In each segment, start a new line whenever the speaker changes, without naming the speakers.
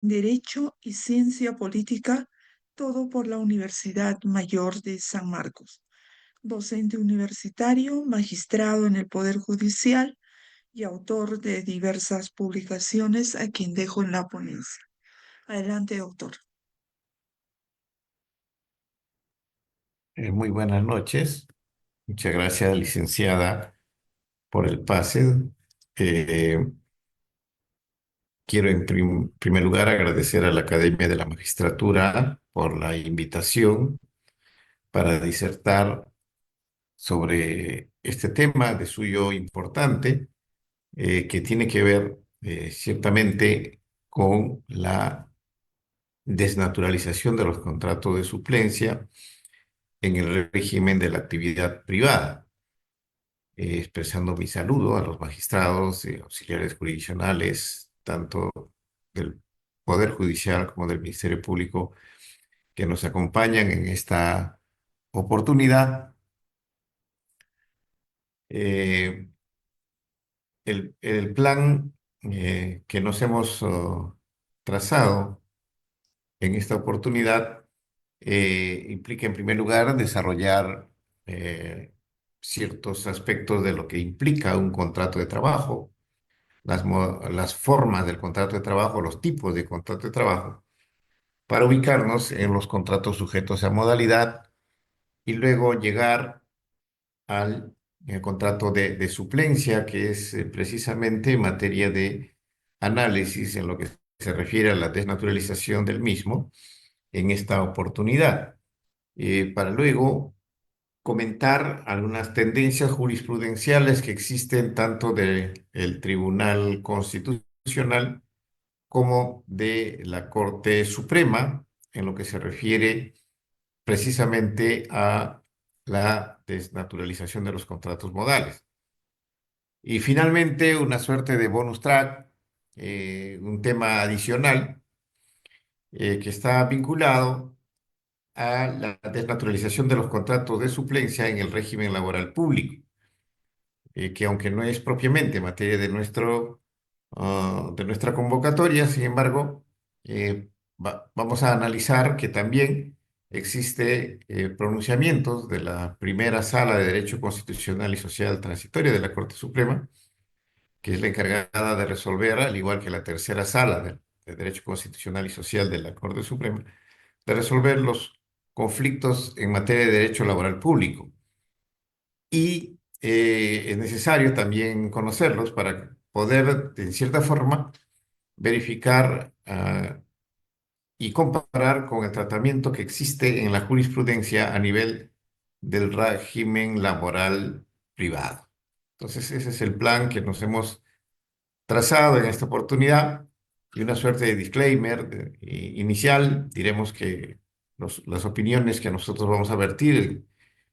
Derecho y Ciencia Política, todo por la Universidad Mayor de San Marcos. Docente universitario, magistrado en el Poder Judicial y autor de diversas publicaciones a quien dejo en la ponencia. Adelante, doctor.
Muy buenas noches. Muchas gracias, licenciada, por el pase. Eh, Quiero en primer lugar agradecer a la Academia de la Magistratura por la invitación para disertar sobre este tema de suyo importante, que tiene que ver ciertamente con la desnaturalización de los contratos de suplencia en el régimen de la actividad privada. Expresando mi saludo a los magistrados y auxiliares jurisdiccionales, tanto del Poder Judicial como del Ministerio Público, que nos acompañan en esta oportunidad. Eh, el plan que nos hemos trazado en esta oportunidad implica, en primer lugar, desarrollar ciertos aspectos de lo que implica un contrato de trabajo, las formas del contrato de trabajo, los tipos de contrato de trabajo, para ubicarnos en los contratos sujetos a modalidad y luego llegar al contrato de suplencia, que es precisamente materia de análisis en lo que se refiere a la desnaturalización del mismo en esta oportunidad, para luego comentar algunas tendencias jurisprudenciales que existen tanto del Tribunal Constitucional como de la Corte Suprema en lo que se refiere precisamente a la desnaturalización de los contratos modales. Y finalmente, una suerte de bonus track, un tema adicional que está vinculado a la desnaturalización de los contratos de suplencia en el régimen laboral público, que aunque no es propiamente materia de de nuestra convocatoria, sin embargo, vamos a analizar que también existe pronunciamientos de la primera sala de Derecho Constitucional y Social Transitoria de la Corte Suprema, que es la encargada de resolver, al igual que la tercera sala de Derecho Constitucional y Social de la Corte Suprema, de resolver los conflictos en materia de derecho laboral público. Y es necesario también conocerlos para poder, en cierta forma, verificar y comparar con el tratamiento que existe en la jurisprudencia a nivel del régimen laboral privado. Entonces, ese es el plan que nos hemos trazado en esta oportunidad y una suerte de disclaimer inicial. Diremos que las opiniones que nosotros vamos a vertir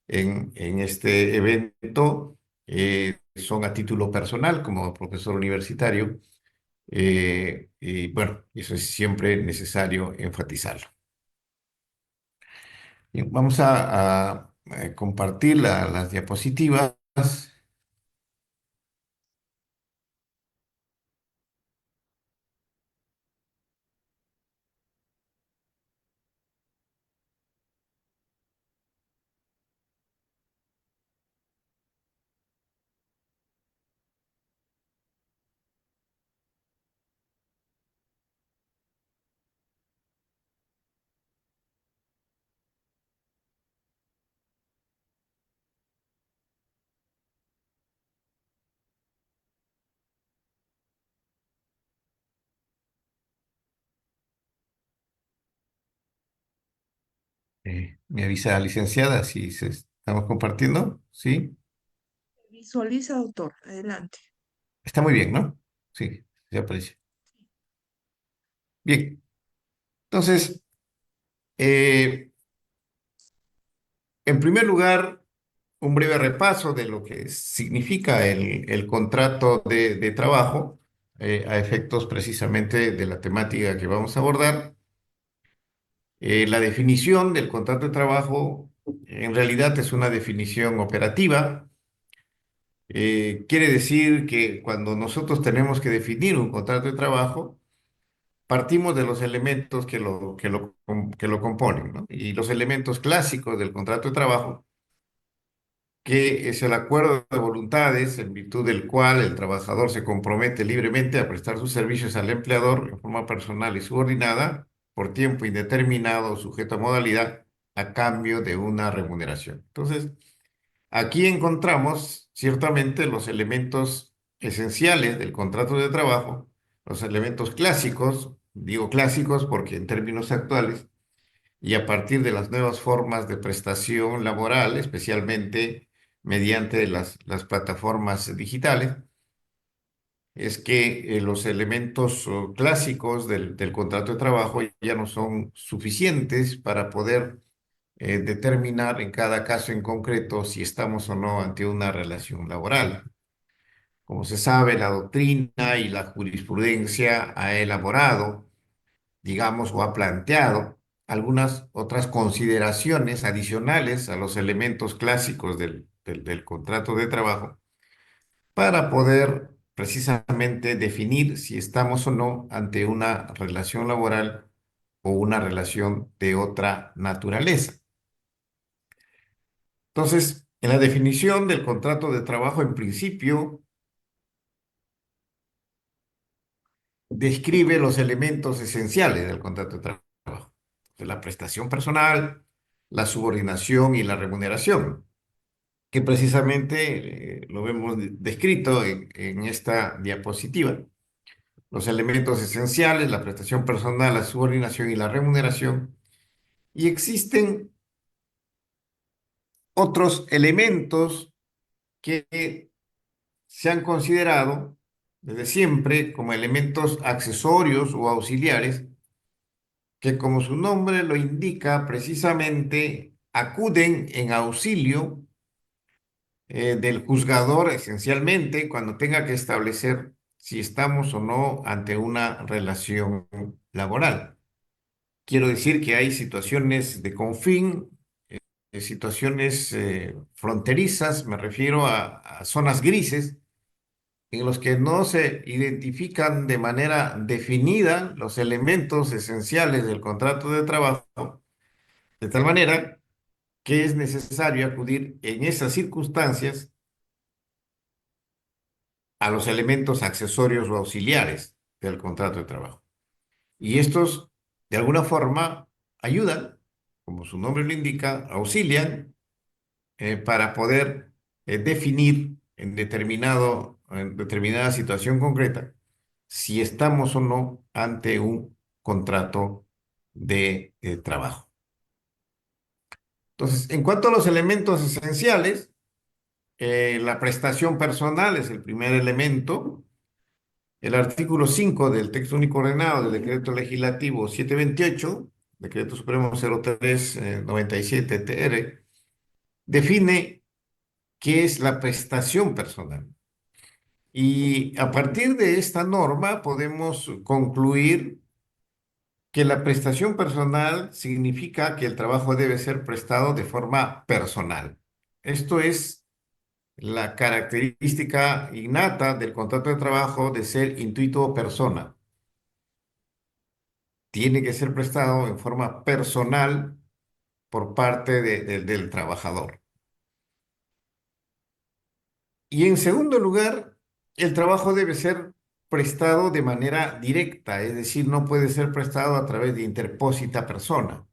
en este evento son a título personal como profesor universitario, y bueno, eso es siempre necesario enfatizarlo. Bien, vamos a compartir las diapositivas. Me avisa la licenciada si estamos compartiendo. ¿Sí?
Visualiza, doctor. Adelante.
Está muy bien, ¿no? Sí, ya aparece. Bien, entonces, eh, en primer lugar, un breve repaso de lo que significa el contrato de trabajo, a efectos precisamente de la temática que vamos a abordar. La definición del contrato de trabajo en realidad es una definición operativa. Quiere decir que cuando nosotros tenemos que definir un contrato de trabajo, partimos de los elementos que lo componen, ¿no? Y los elementos clásicos del contrato de trabajo, que es el acuerdo de voluntades en virtud del cual el trabajador se compromete libremente a prestar sus servicios al empleador en forma personal y subordinada por tiempo indeterminado, sujeto a modalidad, a cambio de una remuneración. Entonces, aquí encontramos ciertamente los elementos esenciales del contrato de trabajo, los elementos clásicos, digo clásicos porque en términos actuales, y a partir de las nuevas formas de prestación laboral, especialmente mediante las plataformas digitales, es que los elementos clásicos del contrato de trabajo ya no son suficientes para poder determinar en cada caso en concreto si estamos o no ante una relación laboral. Como se sabe, la doctrina y la jurisprudencia ha elaborado, digamos, o ha planteado algunas otras consideraciones adicionales a los elementos clásicos del contrato de trabajo para poder precisamente definir si estamos o no ante una relación laboral o una relación de otra naturaleza. Entonces, en la definición del contrato de trabajo, en principio, describe los elementos esenciales del contrato de trabajo: la prestación personal, la subordinación y la remuneración, que precisamente lo vemos descrito en esta diapositiva. Los elementos esenciales, la prestación personal, la subordinación y la remuneración. Y existen otros elementos que se han considerado desde siempre como elementos accesorios o auxiliares que, como su nombre lo indica, precisamente acuden en auxilio del juzgador esencialmente cuando tenga que establecer si estamos o no ante una relación laboral. Quiero decir que hay situaciones de confín, situaciones fronterizas, me refiero a zonas grises en los que no se identifican de manera definida los elementos esenciales del contrato de trabajo, de tal manera que es necesario acudir en esas circunstancias a los elementos accesorios o auxiliares del contrato de trabajo. Y estos, de alguna forma, ayudan, como su nombre lo indica, auxilian para poder definir en determinada situación concreta si estamos o no ante un contrato de trabajo. Entonces, en cuanto a los elementos esenciales, la prestación personal es el primer elemento. El artículo 5 del texto único ordenado del decreto legislativo 728, decreto supremo 0397-TR, define qué es la prestación personal. Y a partir de esta norma podemos concluir que la prestación personal significa que el trabajo debe ser prestado de forma personal. Esto es la característica innata del contrato de trabajo de ser intuito persona. Tiene que ser prestado en forma personal por parte del trabajador. Y en segundo lugar, el trabajo debe ser prestado de manera directa, es decir, no puede ser prestado a través de interpósita persona.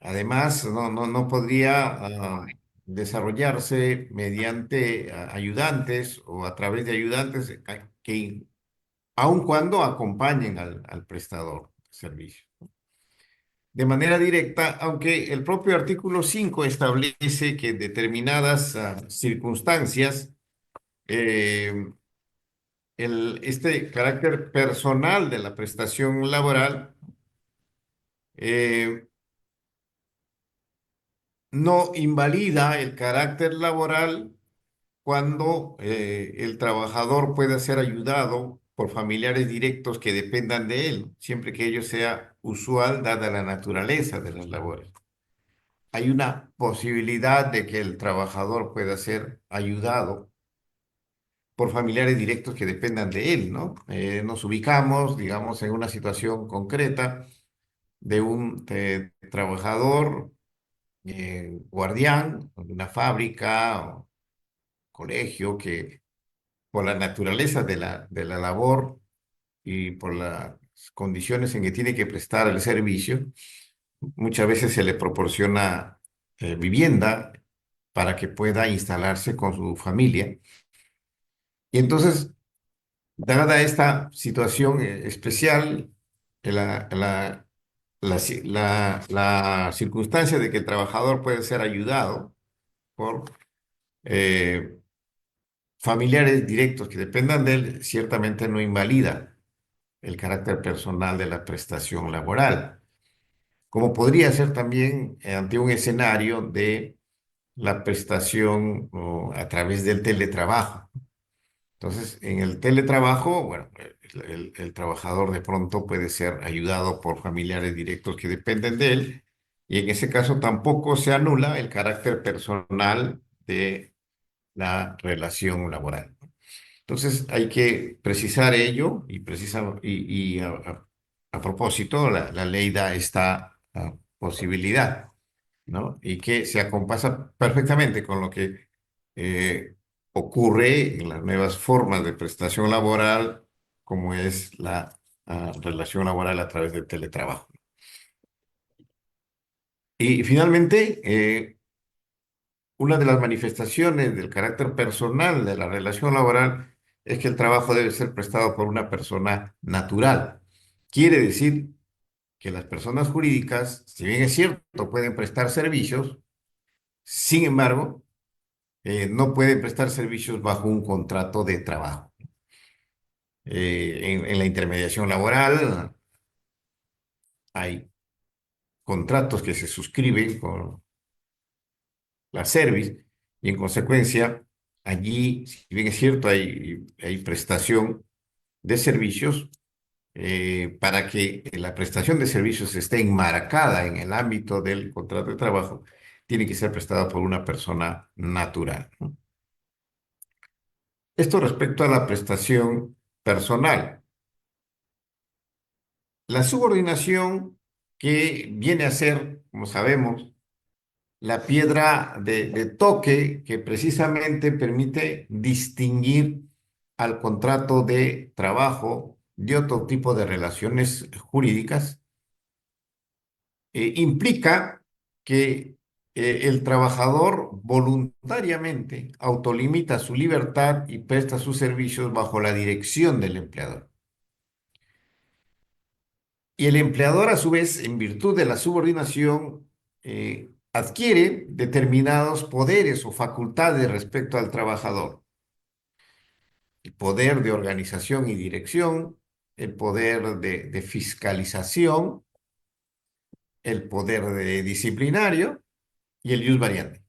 Además, no podría desarrollarse mediante ayudantes o a través de ayudantes que, aun cuando acompañen al prestador de servicio. De manera directa, aunque el propio artículo 5 establece que en determinadas circunstancias, eh, este carácter personal de la prestación laboral eh, no invalida el carácter laboral cuando el trabajador pueda ser ayudado por familiares directos que dependan de él, siempre que ello sea usual dada la naturaleza de las labores. Hay una posibilidad de que el trabajador pueda ser ayudado por familiares directos que dependan de él, ¿no? Nos ubicamos, digamos, en una situación concreta de un trabajador guardián de una fábrica o colegio que por la naturaleza de la labor y por las condiciones en que tiene que prestar el servicio, muchas veces se le proporciona vivienda para que pueda instalarse con su familia. Y entonces, dada esta situación especial, la circunstancia de que el trabajador puede ser ayudado por eh, familiares directos que dependan de él, ciertamente no invalida el carácter personal de la prestación laboral, como podría ser también ante un escenario de la prestación a través del teletrabajo. Entonces, en el teletrabajo, bueno, el trabajador de pronto puede ser ayudado por familiares directos que dependen de él, y en ese caso tampoco se anula el carácter personal de la relación laboral. Entonces, hay que precisar ello a propósito, la ley da esta posibilidad, ¿no? Y que se acompasa perfectamente con lo que eh, ocurre en las nuevas formas de prestación laboral, como es la relación laboral a través del teletrabajo. Y finalmente, una de las manifestaciones del carácter personal de la relación laboral es que el trabajo debe ser prestado por una persona natural. Quiere decir que las personas jurídicas, si bien es cierto, pueden prestar servicios, sin embargo, no pueden prestar servicios bajo un contrato de trabajo. En la intermediación laboral hay contratos que se suscriben con la Service y en consecuencia allí, si bien es cierto, hay prestación de servicios, para que la prestación de servicios esté enmarcada en el ámbito del contrato de trabajo, tiene que ser prestada por una persona natural, ¿no? Esto respecto a la prestación personal. La subordinación, que viene a ser, como sabemos, la piedra de toque que precisamente permite distinguir al contrato de trabajo de otro tipo de relaciones jurídicas, implica que el trabajador voluntariamente autolimita su libertad y presta sus servicios bajo la dirección del empleador. Y el empleador, a su vez, en virtud de la subordinación, adquiere determinados poderes o facultades respecto al trabajador. El poder de organización y dirección, el poder de fiscalización, el poder de disciplinario y el ius variante,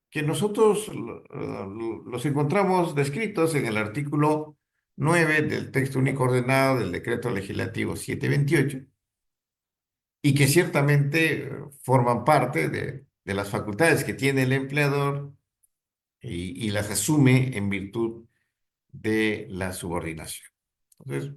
que nosotros los encontramos descritos en el artículo 9 del texto único ordenado del decreto legislativo 728, y que ciertamente forman parte de las facultades que tiene el empleador y las asume en virtud de la subordinación. Entonces,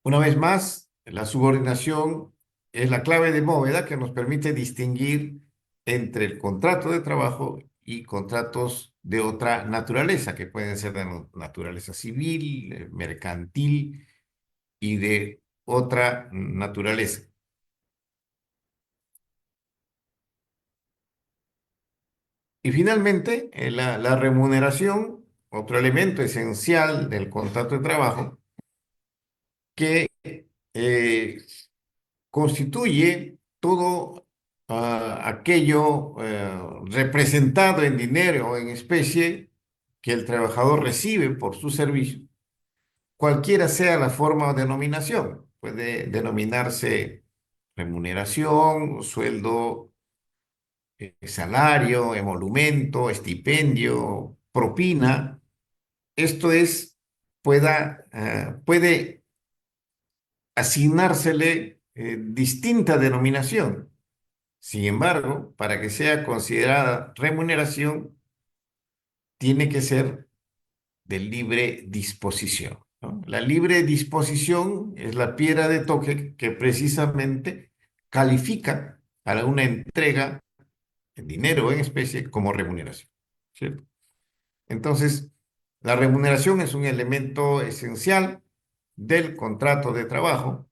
una vez más, la subordinación es la clave de bóveda que nos permite distinguir entre el contrato de trabajo y contratos de otra naturaleza, que pueden ser de naturaleza civil, mercantil y de otra naturaleza. Y finalmente, la remuneración, otro elemento esencial del contrato de trabajo, que eh, constituye todo aquello representado en dinero o en especie que el trabajador recibe por su servicio, cualquiera sea la forma o denominación. Puede denominarse remuneración, sueldo, salario, emolumento, estipendio, propina. Esto es, puede asignársele distinta denominación. Sin embargo, para que sea considerada remuneración, tiene que ser de libre disposición, ¿no? La libre disposición es la piedra de toque que precisamente califica a una entrega en dinero o en especie como remuneración, ¿cierto? Entonces, la remuneración es un elemento esencial del contrato de trabajo.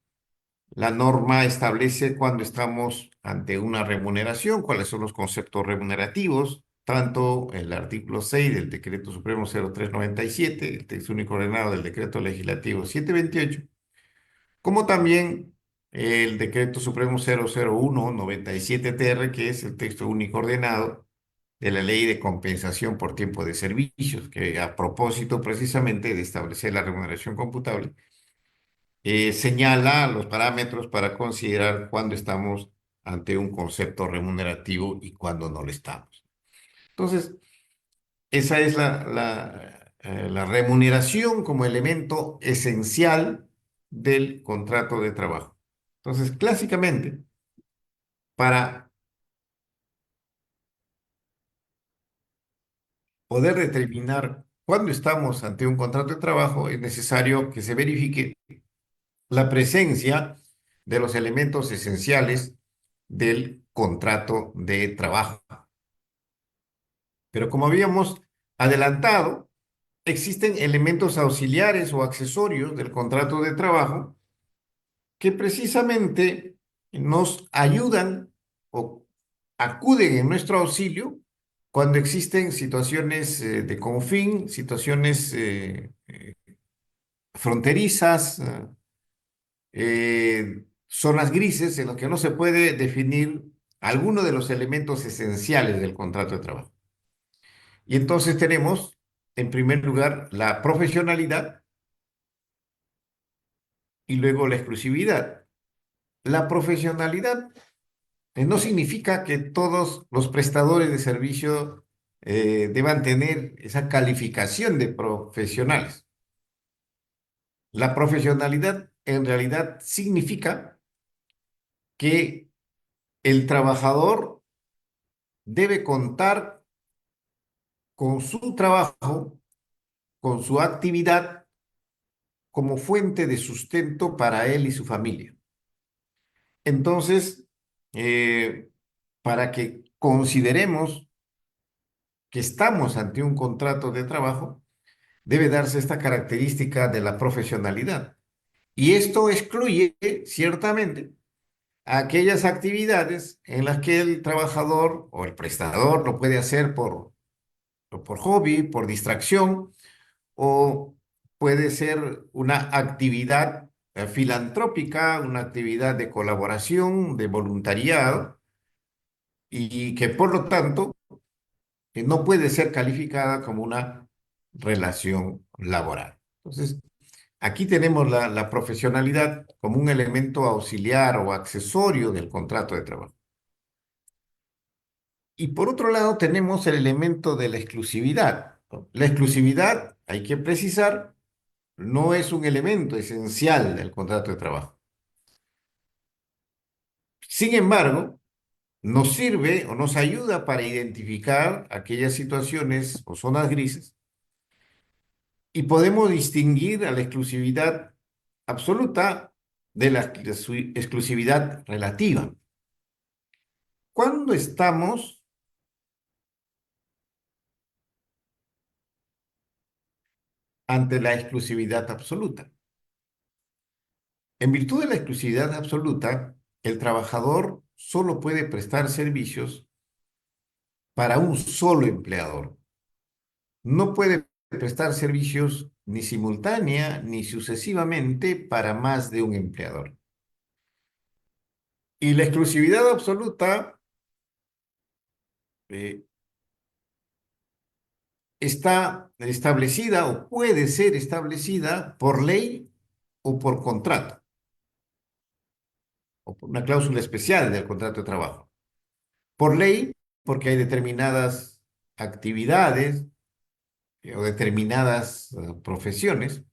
La norma establece cuando estamos ante una remuneración, cuáles son los conceptos remunerativos, tanto el artículo 6 del Decreto Supremo 0397, el texto único ordenado del Decreto Legislativo 728, como también el Decreto Supremo 00197-TR, que es el texto único ordenado de la Ley de Compensación por Tiempo de Servicios, que a propósito precisamente de establecer la remuneración computable, señala los parámetros para considerar cuándo estamos ante un concepto remunerativo y cuándo no lo estamos. Entonces, esa es la remuneración como elemento esencial del contrato de trabajo. Entonces, clásicamente, para poder determinar cuándo estamos ante un contrato de trabajo, es necesario que se verifique la presencia de los elementos esenciales del contrato de trabajo. Pero como habíamos adelantado, existen elementos auxiliares o accesorios del contrato de trabajo que precisamente nos ayudan o acuden en nuestro auxilio cuando existen situaciones de confín, situaciones fronterizas, zonas grises en las que no se puede definir alguno de los elementos esenciales del contrato de trabajo. Y entonces tenemos, en primer lugar, la profesionalidad y luego la exclusividad. La profesionalidad no significa que todos los prestadores de servicio deban tener esa calificación de profesionales. La profesionalidad en realidad significa que el trabajador debe contar con su trabajo, con su actividad como fuente de sustento para él y su familia. Entonces, eh, para que consideremos que estamos ante un contrato de trabajo, debe darse esta característica de la profesionalidad. Y esto excluye, ciertamente, aquellas actividades en las que el trabajador o el prestador lo puede hacer por hobby, por distracción, o puede ser una actividad filantrópica, una actividad de colaboración, de voluntariado, y que por lo tanto no puede ser calificada como una relación laboral. Entonces, aquí tenemos la profesionalidad como un elemento auxiliar o accesorio del contrato de trabajo. Y por otro lado tenemos el elemento de la exclusividad, ¿no? La exclusividad, hay que precisar, no es un elemento esencial del contrato de trabajo. Sin embargo, nos sirve o nos ayuda para identificar aquellas situaciones o zonas grises y podemos distinguir a la exclusividad absoluta de la exclusividad relativa. Cuando estamos ante la exclusividad absoluta. En virtud de la exclusividad absoluta, el trabajador solo puede prestar servicios para un solo empleador. No puede prestar servicios ni simultánea ni sucesivamente para más de un empleador. Y la exclusividad absoluta eh, está establecida o puede ser establecida por ley o por contrato, o por una cláusula especial del contrato de trabajo. Por ley, porque hay determinadas actividades o determinadas profesiones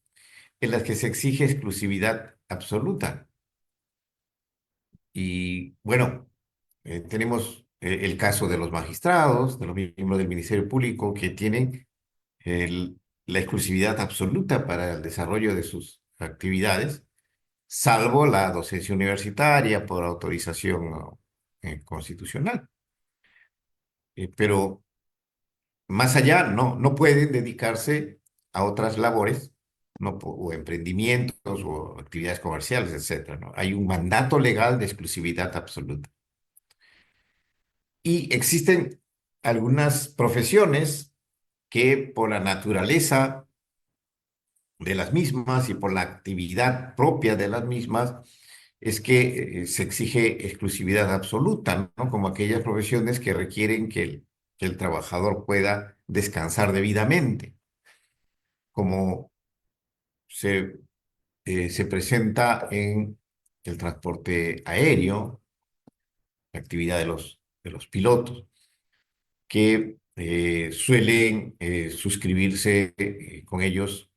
en las que se exige exclusividad absoluta. Y bueno, tenemos el caso de los magistrados, de los miembros del Ministerio Público, que tienen el- la exclusividad absoluta para el desarrollo de sus actividades, salvo la docencia universitaria por autorización constitucional. Pero más allá, no pueden dedicarse a otras labores, o emprendimientos o actividades comerciales, etcétera, ¿no? Hay un mandato legal de exclusividad absoluta. Y existen algunas profesiones que por la naturaleza de las mismas y por la actividad propia de las mismas es que se exige exclusividad absoluta, ¿no? Como aquellas profesiones que requieren que el trabajador pueda descansar debidamente, como se, se presenta en el transporte aéreo, la actividad de los pilotos, que suelen suscribirse con ellos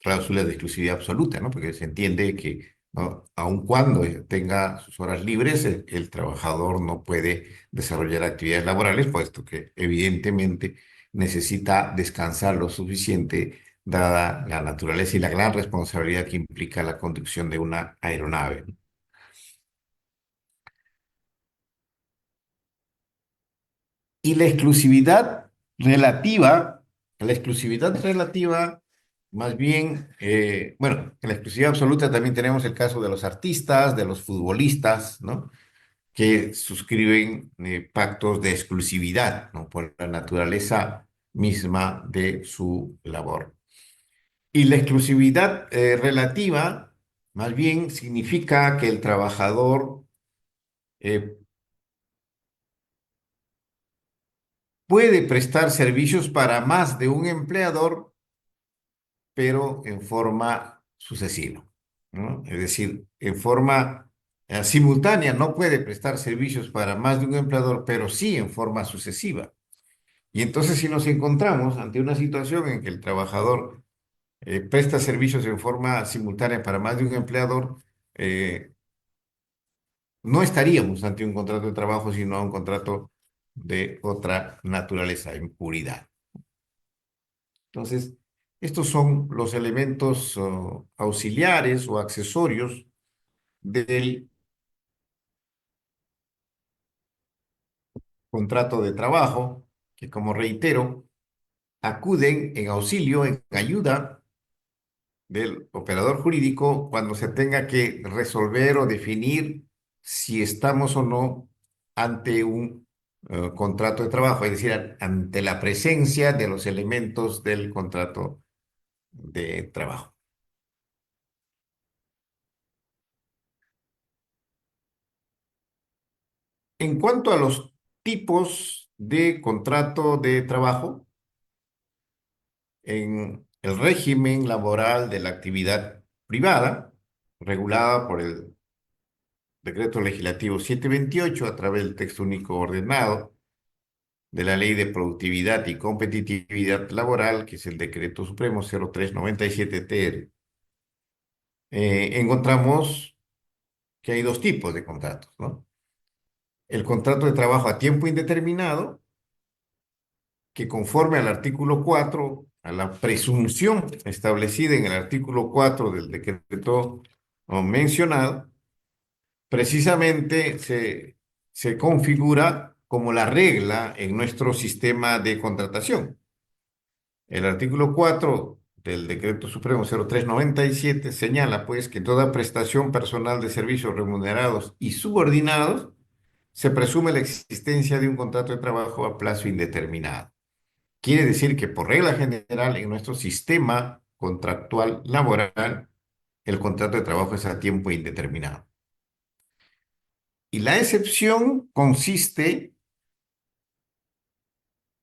cláusulas de exclusividad absoluta, ¿no? Porque se entiende que, ¿no?, aun cuando tenga sus horas libres, el trabajador no puede desarrollar actividades laborales, puesto que evidentemente necesita descansar lo suficiente, dada la naturaleza y la gran responsabilidad que implica la conducción de una aeronave, ¿no? Y la exclusividad relativa, más bien, bueno, en la exclusividad absoluta también tenemos el caso de los artistas, de los futbolistas, ¿no? Que suscriben pactos de exclusividad, ¿no? Por la naturaleza misma de su labor. Y la exclusividad relativa, más bien, significa que el trabajador eh, puede prestar servicios para más de un empleador, pero en forma sucesiva, ¿no? Es decir, en forma simultánea no puede prestar servicios para más de un empleador, pero sí en forma sucesiva. Y entonces si nos encontramos ante una situación en que el trabajador presta servicios en forma simultánea para más de un empleador, eh, no estaríamos ante un contrato de trabajo, sino un contrato de otra naturaleza, en puridad. Entonces, estos son los elementos auxiliares o accesorios del contrato de trabajo, que como reitero, acuden en auxilio, en ayuda del operador jurídico cuando se tenga que resolver o definir si estamos o no ante un contrato de trabajo, es decir, ante la presencia de los elementos del contrato de trabajo. En cuanto a los tipos de contrato de trabajo, en el régimen laboral de la actividad privada, regulada por el Decreto Legislativo 728 a través del texto único ordenado de la Ley de Productividad y Competitividad Laboral, que es el Decreto Supremo 0397-TR, encontramos que hay dos tipos de contratos, ¿no? El contrato de trabajo a tiempo indeterminado, que conforme al artículo 4, a la presunción establecida en el artículo 4 del decreto mencionado, precisamente se configura como la regla en nuestro sistema de contratación. El artículo 4 del Decreto Supremo 0397 señala, pues, que toda prestación personal de servicios remunerados y subordinados se presume la existencia de un contrato de trabajo a plazo indeterminado. Quiere decir que por regla general en nuestro sistema contractual laboral, el contrato de trabajo es a tiempo indeterminado. Y la excepción consiste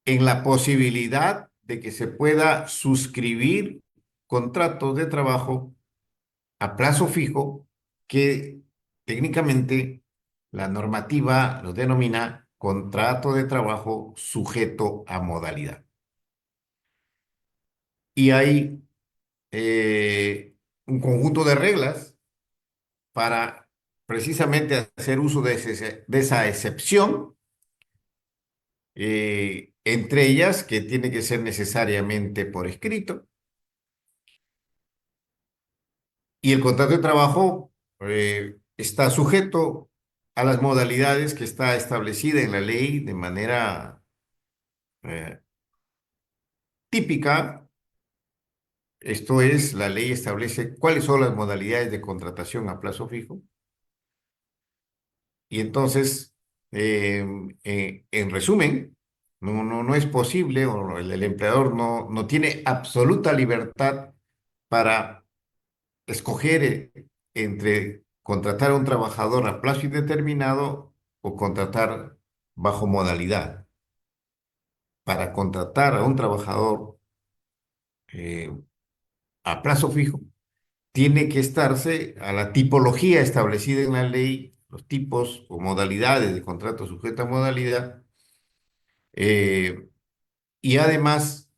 en la posibilidad de que se pueda suscribir contratos de trabajo a plazo fijo que técnicamente la normativa lo denomina contrato de trabajo sujeto a modalidad. Y hay un conjunto de reglas para precisamente hacer uso de esa excepción, entre ellas que tiene que ser necesariamente por escrito, y el contrato de trabajo está sujeto a las modalidades que está establecida en la ley de manera eh, típica. Esto es, la ley establece cuáles son las modalidades de contratación a plazo fijo y entonces, en resumen, no es posible o el empleador no tiene absoluta libertad para escoger entre contratar a un trabajador a plazo indeterminado o contratar bajo modalidad. Para contratar a un trabajador eh, a plazo fijo, tiene que estarse a la tipología establecida en la ley, los tipos o modalidades de contrato sujeto a modalidad, eh, y además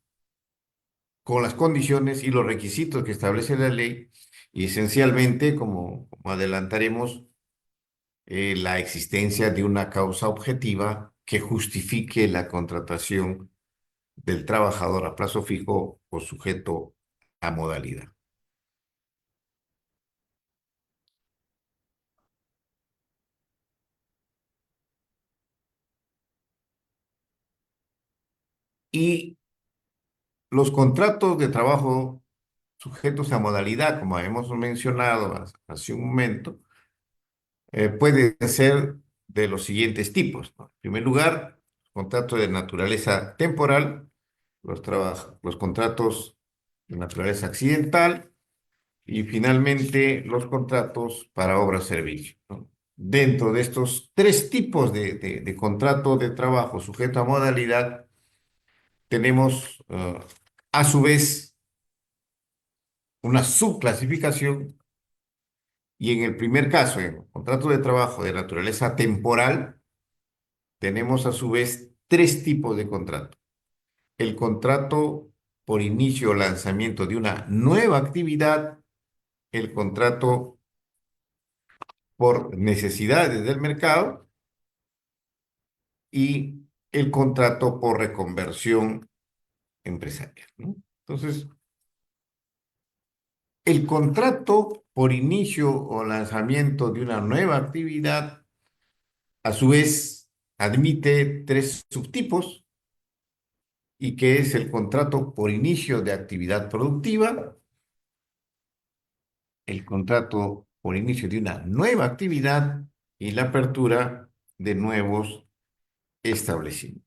con las condiciones y los requisitos que establece la ley, y esencialmente, como adelantaremos, la existencia de una causa objetiva que justifique la contratación del trabajador a plazo fijo o sujeto a modalidad. Y los contratos de trabajo sujetos a modalidad, como hemos mencionado hace un momento, pueden ser de los siguientes tipos, ¿no? En primer lugar, contratos de naturaleza temporal, los contratos de naturaleza accidental y finalmente los contratos para obra-servicio, ¿no? Dentro de estos tres tipos de contrato de trabajo sujeto a modalidad, tenemos a su vez una subclasificación. Y en el primer caso, en el contrato de trabajo de naturaleza temporal, tenemos a su vez tres tipos de contrato. El contrato por inicio o lanzamiento de una nueva actividad, el contrato por necesidades del mercado y el contrato por reconversión empresarial, ¿no? Entonces, el contrato por inicio o lanzamiento de una nueva actividad, a su vez, admite tres subtipos y que es el contrato por inicio de actividad productiva, el contrato por inicio de una nueva actividad y la apertura de nuevos establecimientos.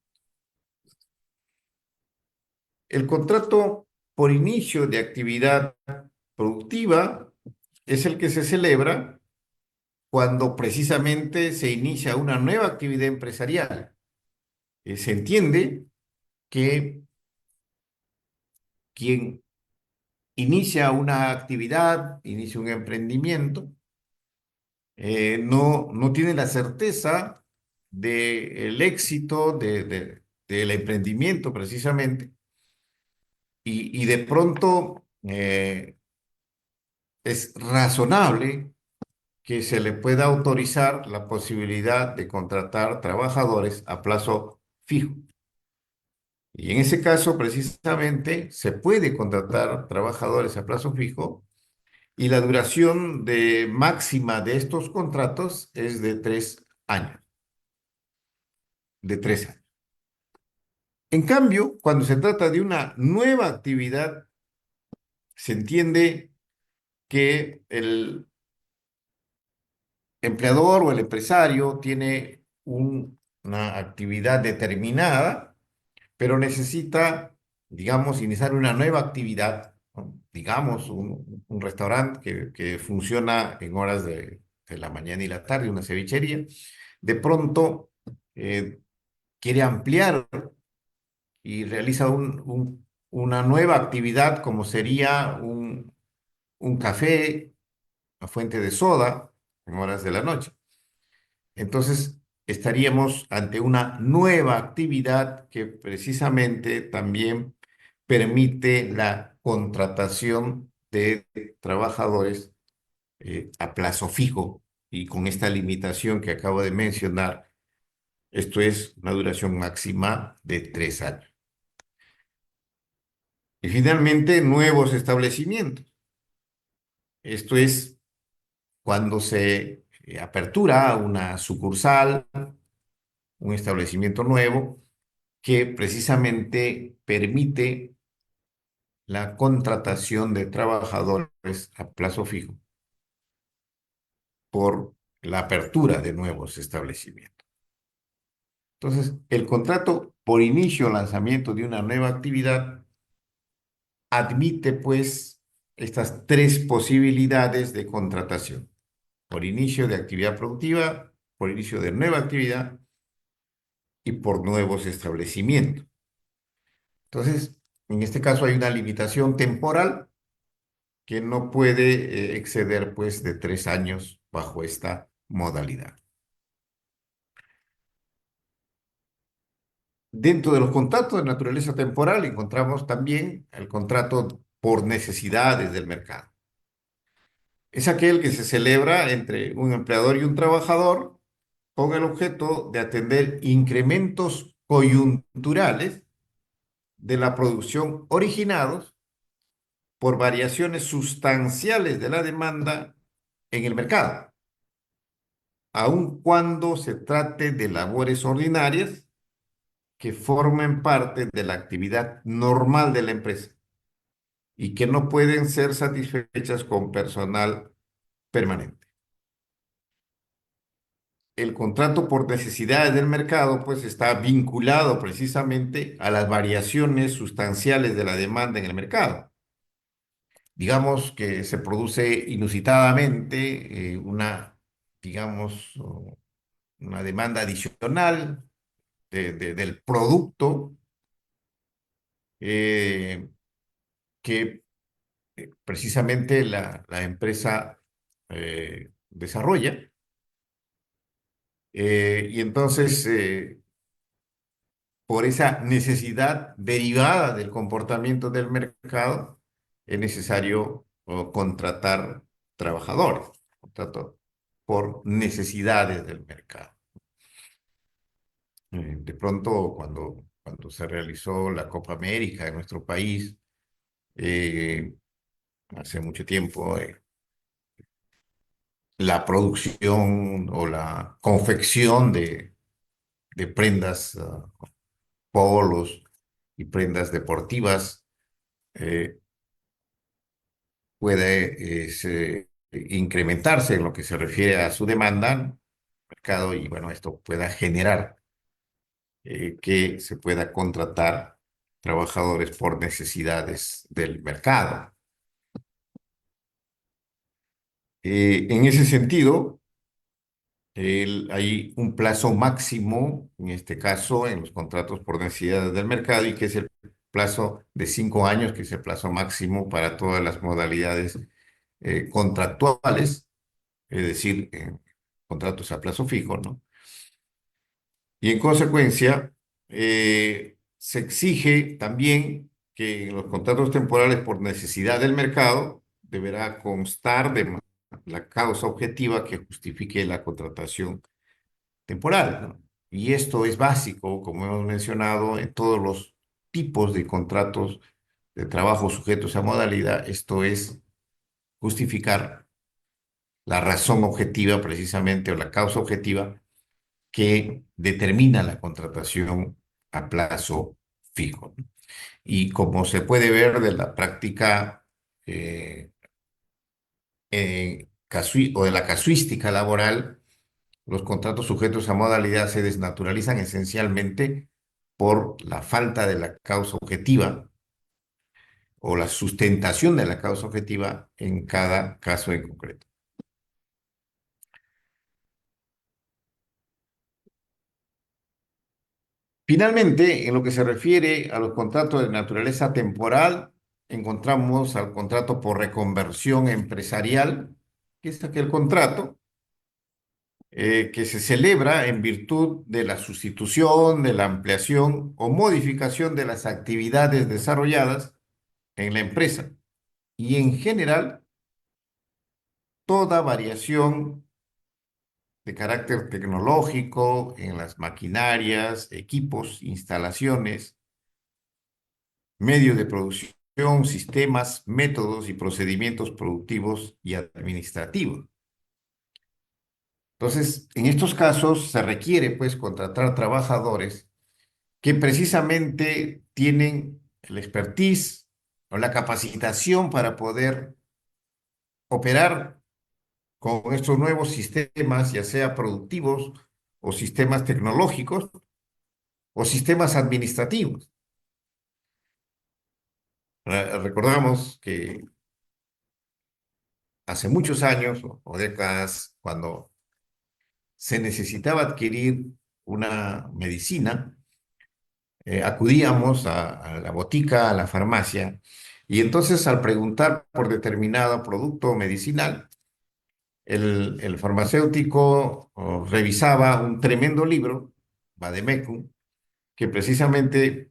El contrato por inicio de actividad productiva es el que se celebra cuando precisamente se inicia una nueva actividad empresarial. Se entiende que quien inicia una actividad, inicia un emprendimiento, no tiene la certeza del éxito del emprendimiento precisamente y de pronto es razonable que se le pueda autorizar la posibilidad de contratar trabajadores a plazo fijo. Y en ese caso, precisamente, se puede contratar trabajadores a plazo fijo y la duración de máxima de estos contratos es de 3 años, de 3 años. En cambio, cuando se trata de una nueva actividad, se entiende que el empleador o el empresario tiene una actividad determinada, pero necesita, digamos, iniciar una nueva actividad, ¿no? Digamos, un restaurante que funciona en horas de la mañana y la tarde, una cevichería. De pronto eh, quiere ampliar y realiza una nueva actividad como sería un café, una fuente de soda en horas de la noche. Entonces, estaríamos ante una nueva actividad que precisamente también permite la contratación de trabajadores a plazo fijo y con esta limitación que acabo de mencionar Esto es una duración máxima de 3 años. Y finalmente, nuevos establecimientos. Esto es cuando se apertura una sucursal, un establecimiento nuevo, que precisamente permite la contratación de trabajadores a plazo fijo por la apertura de nuevos establecimientos. Entonces, el contrato por inicio o lanzamiento de una nueva actividad admite, pues, estas tres posibilidades de contratación: por inicio de actividad productiva, por inicio de nueva actividad y por nuevos establecimientos. Entonces, en este caso hay una limitación temporal que no puede exceder, pues, de 3 años bajo esta modalidad. Dentro de los contratos de naturaleza temporal encontramos también el contrato por necesidades del mercado. Es aquel que se celebra entre un empleador y un trabajador con el objeto de atender incrementos coyunturales de la producción originados por variaciones sustanciales de la demanda en el mercado, aun cuando se trate de labores ordinarias que formen parte de la actividad normal de la empresa y que no pueden ser satisfechas con personal permanente. El contrato por necesidades del mercado, pues, está vinculado precisamente a las variaciones sustanciales de la demanda en el mercado. Digamos que se produce inusitadamente digamos, una demanda adicional del producto eh, que precisamente la empresa desarrolla. Y entonces, por esa necesidad derivada del comportamiento del mercado, es necesario contratar trabajadores, contrato por necesidades del mercado. De pronto, cuando se realizó la Copa América en nuestro país, eh, hace mucho tiempo, la producción o la confección de prendas, polos y prendas deportivas eh, puede incrementarse en lo que se refiere a su demanda en el mercado, y bueno, esto pueda generar que se pueda contratar trabajadores por necesidades del mercado. En ese sentido, hay un plazo máximo, en este caso, en los contratos por necesidades del mercado, y que es el plazo de 5 años, que es el plazo máximo para todas las modalidades contractuales, es decir, contratos a plazo fijo, ¿no? Y en consecuencia, se exige también que en los contratos temporales por necesidad del mercado deberá constar de la causa objetiva que justifique la contratación temporal, ¿no? Y esto es básico, como hemos mencionado, en todos los tipos de contratos de trabajo sujetos a modalidad. Esto es justificar la razón objetiva precisamente, o la causa objetiva que determina la contratación a plazo fijo. Y como se puede ver de la práctica eh, o de la casuística laboral, los contratos sujetos a modalidad se desnaturalizan esencialmente por la falta de la causa objetiva o la sustentación de la causa objetiva en cada caso en concreto. Finalmente, en lo que se refiere a los contratos de naturaleza temporal, encontramos al contrato por reconversión empresarial, que es aquel contrato que se celebra en virtud de la sustitución, de la ampliación o modificación de las actividades desarrolladas en la empresa, y en general toda variación de carácter tecnológico en las maquinarias, equipos, instalaciones, medios de producción, sistemas, métodos y procedimientos productivos y administrativos. Entonces, en estos casos se requiere, pues, contratar trabajadores que precisamente tienen el expertise o la capacitación para poder operar con estos nuevos sistemas, ya sea productivos o sistemas tecnológicos o sistemas administrativos. Recordamos que hace muchos años o décadas, cuando se necesitaba adquirir una medicina, acudíamos a la botica, a la farmacia, y entonces al preguntar por determinado producto medicinal, el farmacéutico revisaba un tremendo libro, Vademecum, que precisamente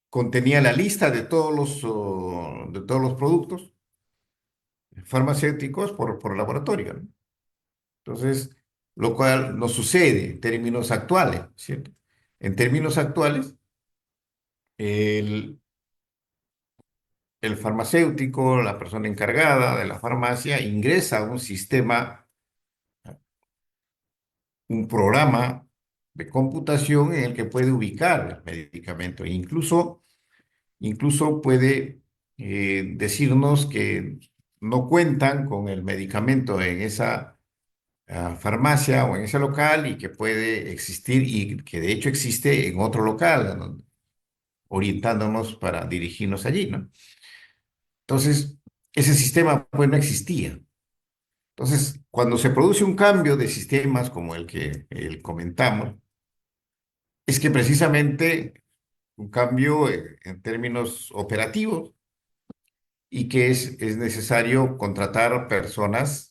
contenía la lista de todos los productos farmacéuticos por laboratorio, ¿no? Entonces, lo cual no sucede en términos actuales, ¿cierto? En términos actuales, el, el farmacéutico, la persona encargada de la farmacia, ingresa a un sistema, un programa de computación en el que puede ubicar el medicamento. E incluso puede decirnos que no cuentan con el medicamento en esa farmacia o en ese local y que puede existir y que de hecho existe en otro local, ¿no? Orientándonos para dirigirnos allí, ¿no? Entonces, ese sistema pues no existía. Entonces, cuando se produce un cambio de sistemas como el que comentamos, es que precisamente un cambio en términos operativos y que es necesario contratar personas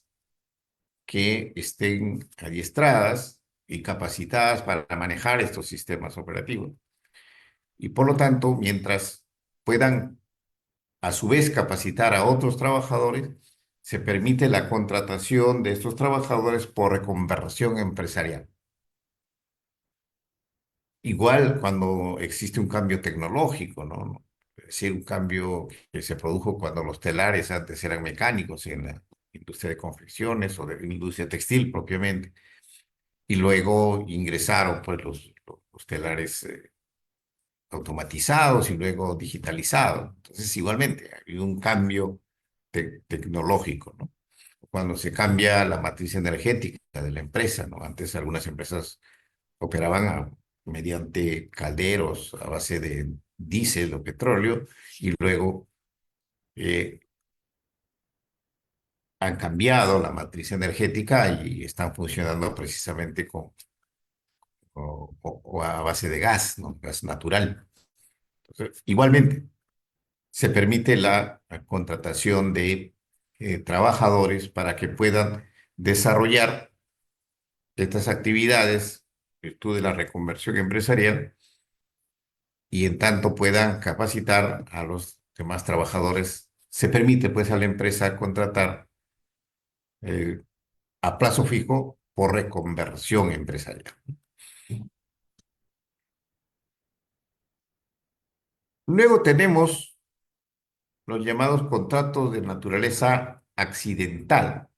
que estén adiestradas y capacitadas para manejar estos sistemas operativos. Y por lo tanto, mientras puedan a su vez capacitar a otros trabajadores, se permite la contratación de estos trabajadores por reconversión empresarial. Igual cuando existe un cambio tecnológico, ¿no? Es decir, un cambio que se produjo cuando los telares antes eran mecánicos en la industria de confecciones o de la industria textil propiamente, y luego ingresaron pues los telares automatizados y luego digitalizados. Entonces, igualmente, hay un cambio tecnológico, ¿no? Cuando se cambia la matriz energética de la empresa, ¿no? Antes algunas empresas operaban mediante calderos a base de diésel o petróleo y luego eh, han cambiado la matriz energética y están funcionando precisamente o a base de gas, ¿no? Gas natural. Entonces, igualmente, se permite la contratación de trabajadores para que puedan desarrollar estas actividades en virtud de la reconversión empresarial y en tanto puedan capacitar a los demás trabajadores. Se permite pues a la empresa contratar eh, a plazo fijo por reconversión empresarial. Luego tenemos los llamados contratos de naturaleza accidental.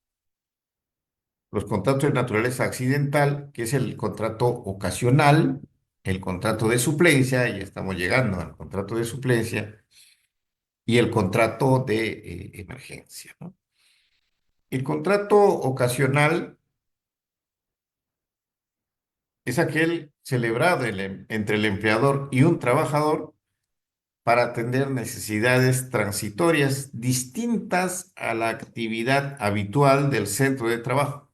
Los contratos de naturaleza accidental, que es el contrato ocasional, el contrato de suplencia, ya estamos llegando al contrato de suplencia, y el contrato de emergencia, ¿no? El contrato ocasional es aquel celebrado entre el empleador y un trabajador para atender necesidades transitorias distintas a la actividad habitual del centro de trabajo.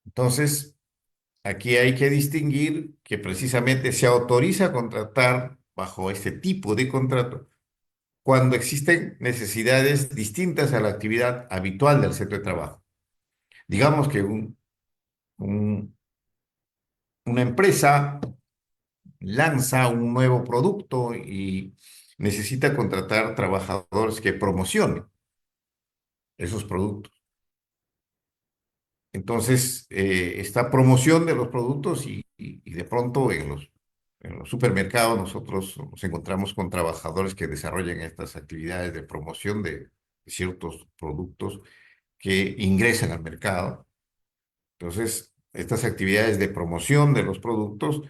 Entonces, aquí hay que distinguir que precisamente se autoriza a contratar bajo este tipo de contrato cuando existen necesidades distintas a la actividad habitual del centro de trabajo. Digamos que un- una empresa lanza un nuevo producto y necesita contratar trabajadores que promocionen esos productos. Entonces, esta promoción de los productos y de pronto en los supermercados nosotros nos encontramos con trabajadores que desarrollan estas actividades de promoción de ciertos productos que ingresan al mercado. Entonces, estas actividades de promoción de los productos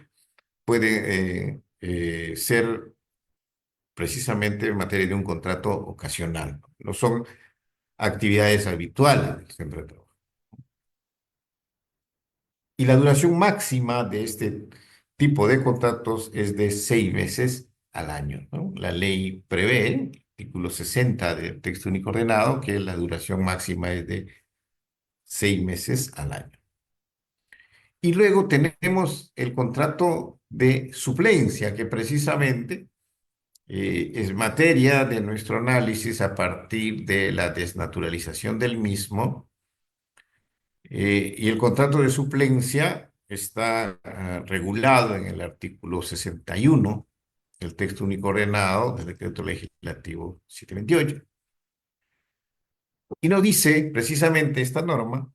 pueden ser precisamente en materia de un contrato ocasional. No son actividades habituales del centro de trabajo. Y la duración máxima de este tipo de contratos es de 6 meses al año, ¿no? La ley prevé, artículo 60 del texto único ordenado, que la duración máxima es de 6 meses al año. Y luego tenemos el contrato de suplencia, que precisamente es materia de nuestro análisis a partir de la desnaturalización del mismo. Y el contrato de suplencia está regulado en el artículo 61 del texto único ordenado del decreto legislativo 728. Y nos dice precisamente esta norma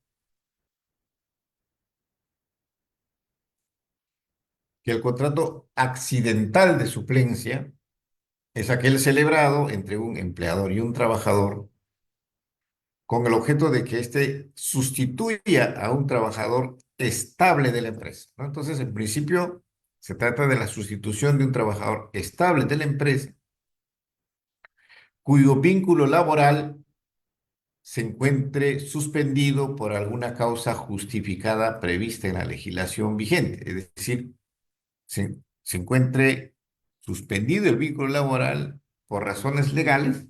que el contrato accidental de suplencia es aquel celebrado entre un empleador y un trabajador con el objeto de que éste sustituya a un trabajador estable de la empresa, ¿no? Entonces, en principio, se trata de la sustitución de un trabajador estable de la empresa cuyo vínculo laboral se encuentre suspendido por alguna causa justificada prevista en la legislación vigente, es decir, se encuentre suspendido el vínculo laboral por razones legales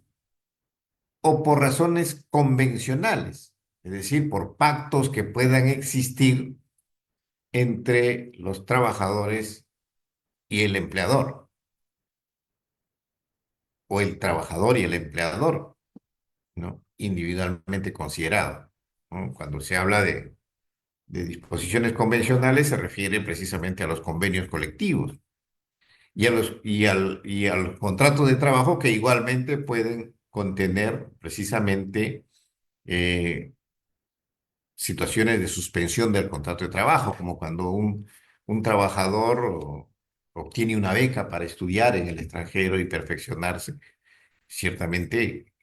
o por razones convencionales, es decir, por pactos que puedan existir entre los trabajadores y el empleador, o el trabajador y el empleador, ¿no? Individualmente considerado, ¿no? Cuando se habla de disposiciones convencionales, se refiere precisamente a los convenios colectivos y al contrato de trabajo que igualmente pueden contener precisamente eh, situaciones de suspensión del contrato de trabajo, como cuando un trabajador obtiene una beca para estudiar en el extranjero y perfeccionarse. Ciertamente,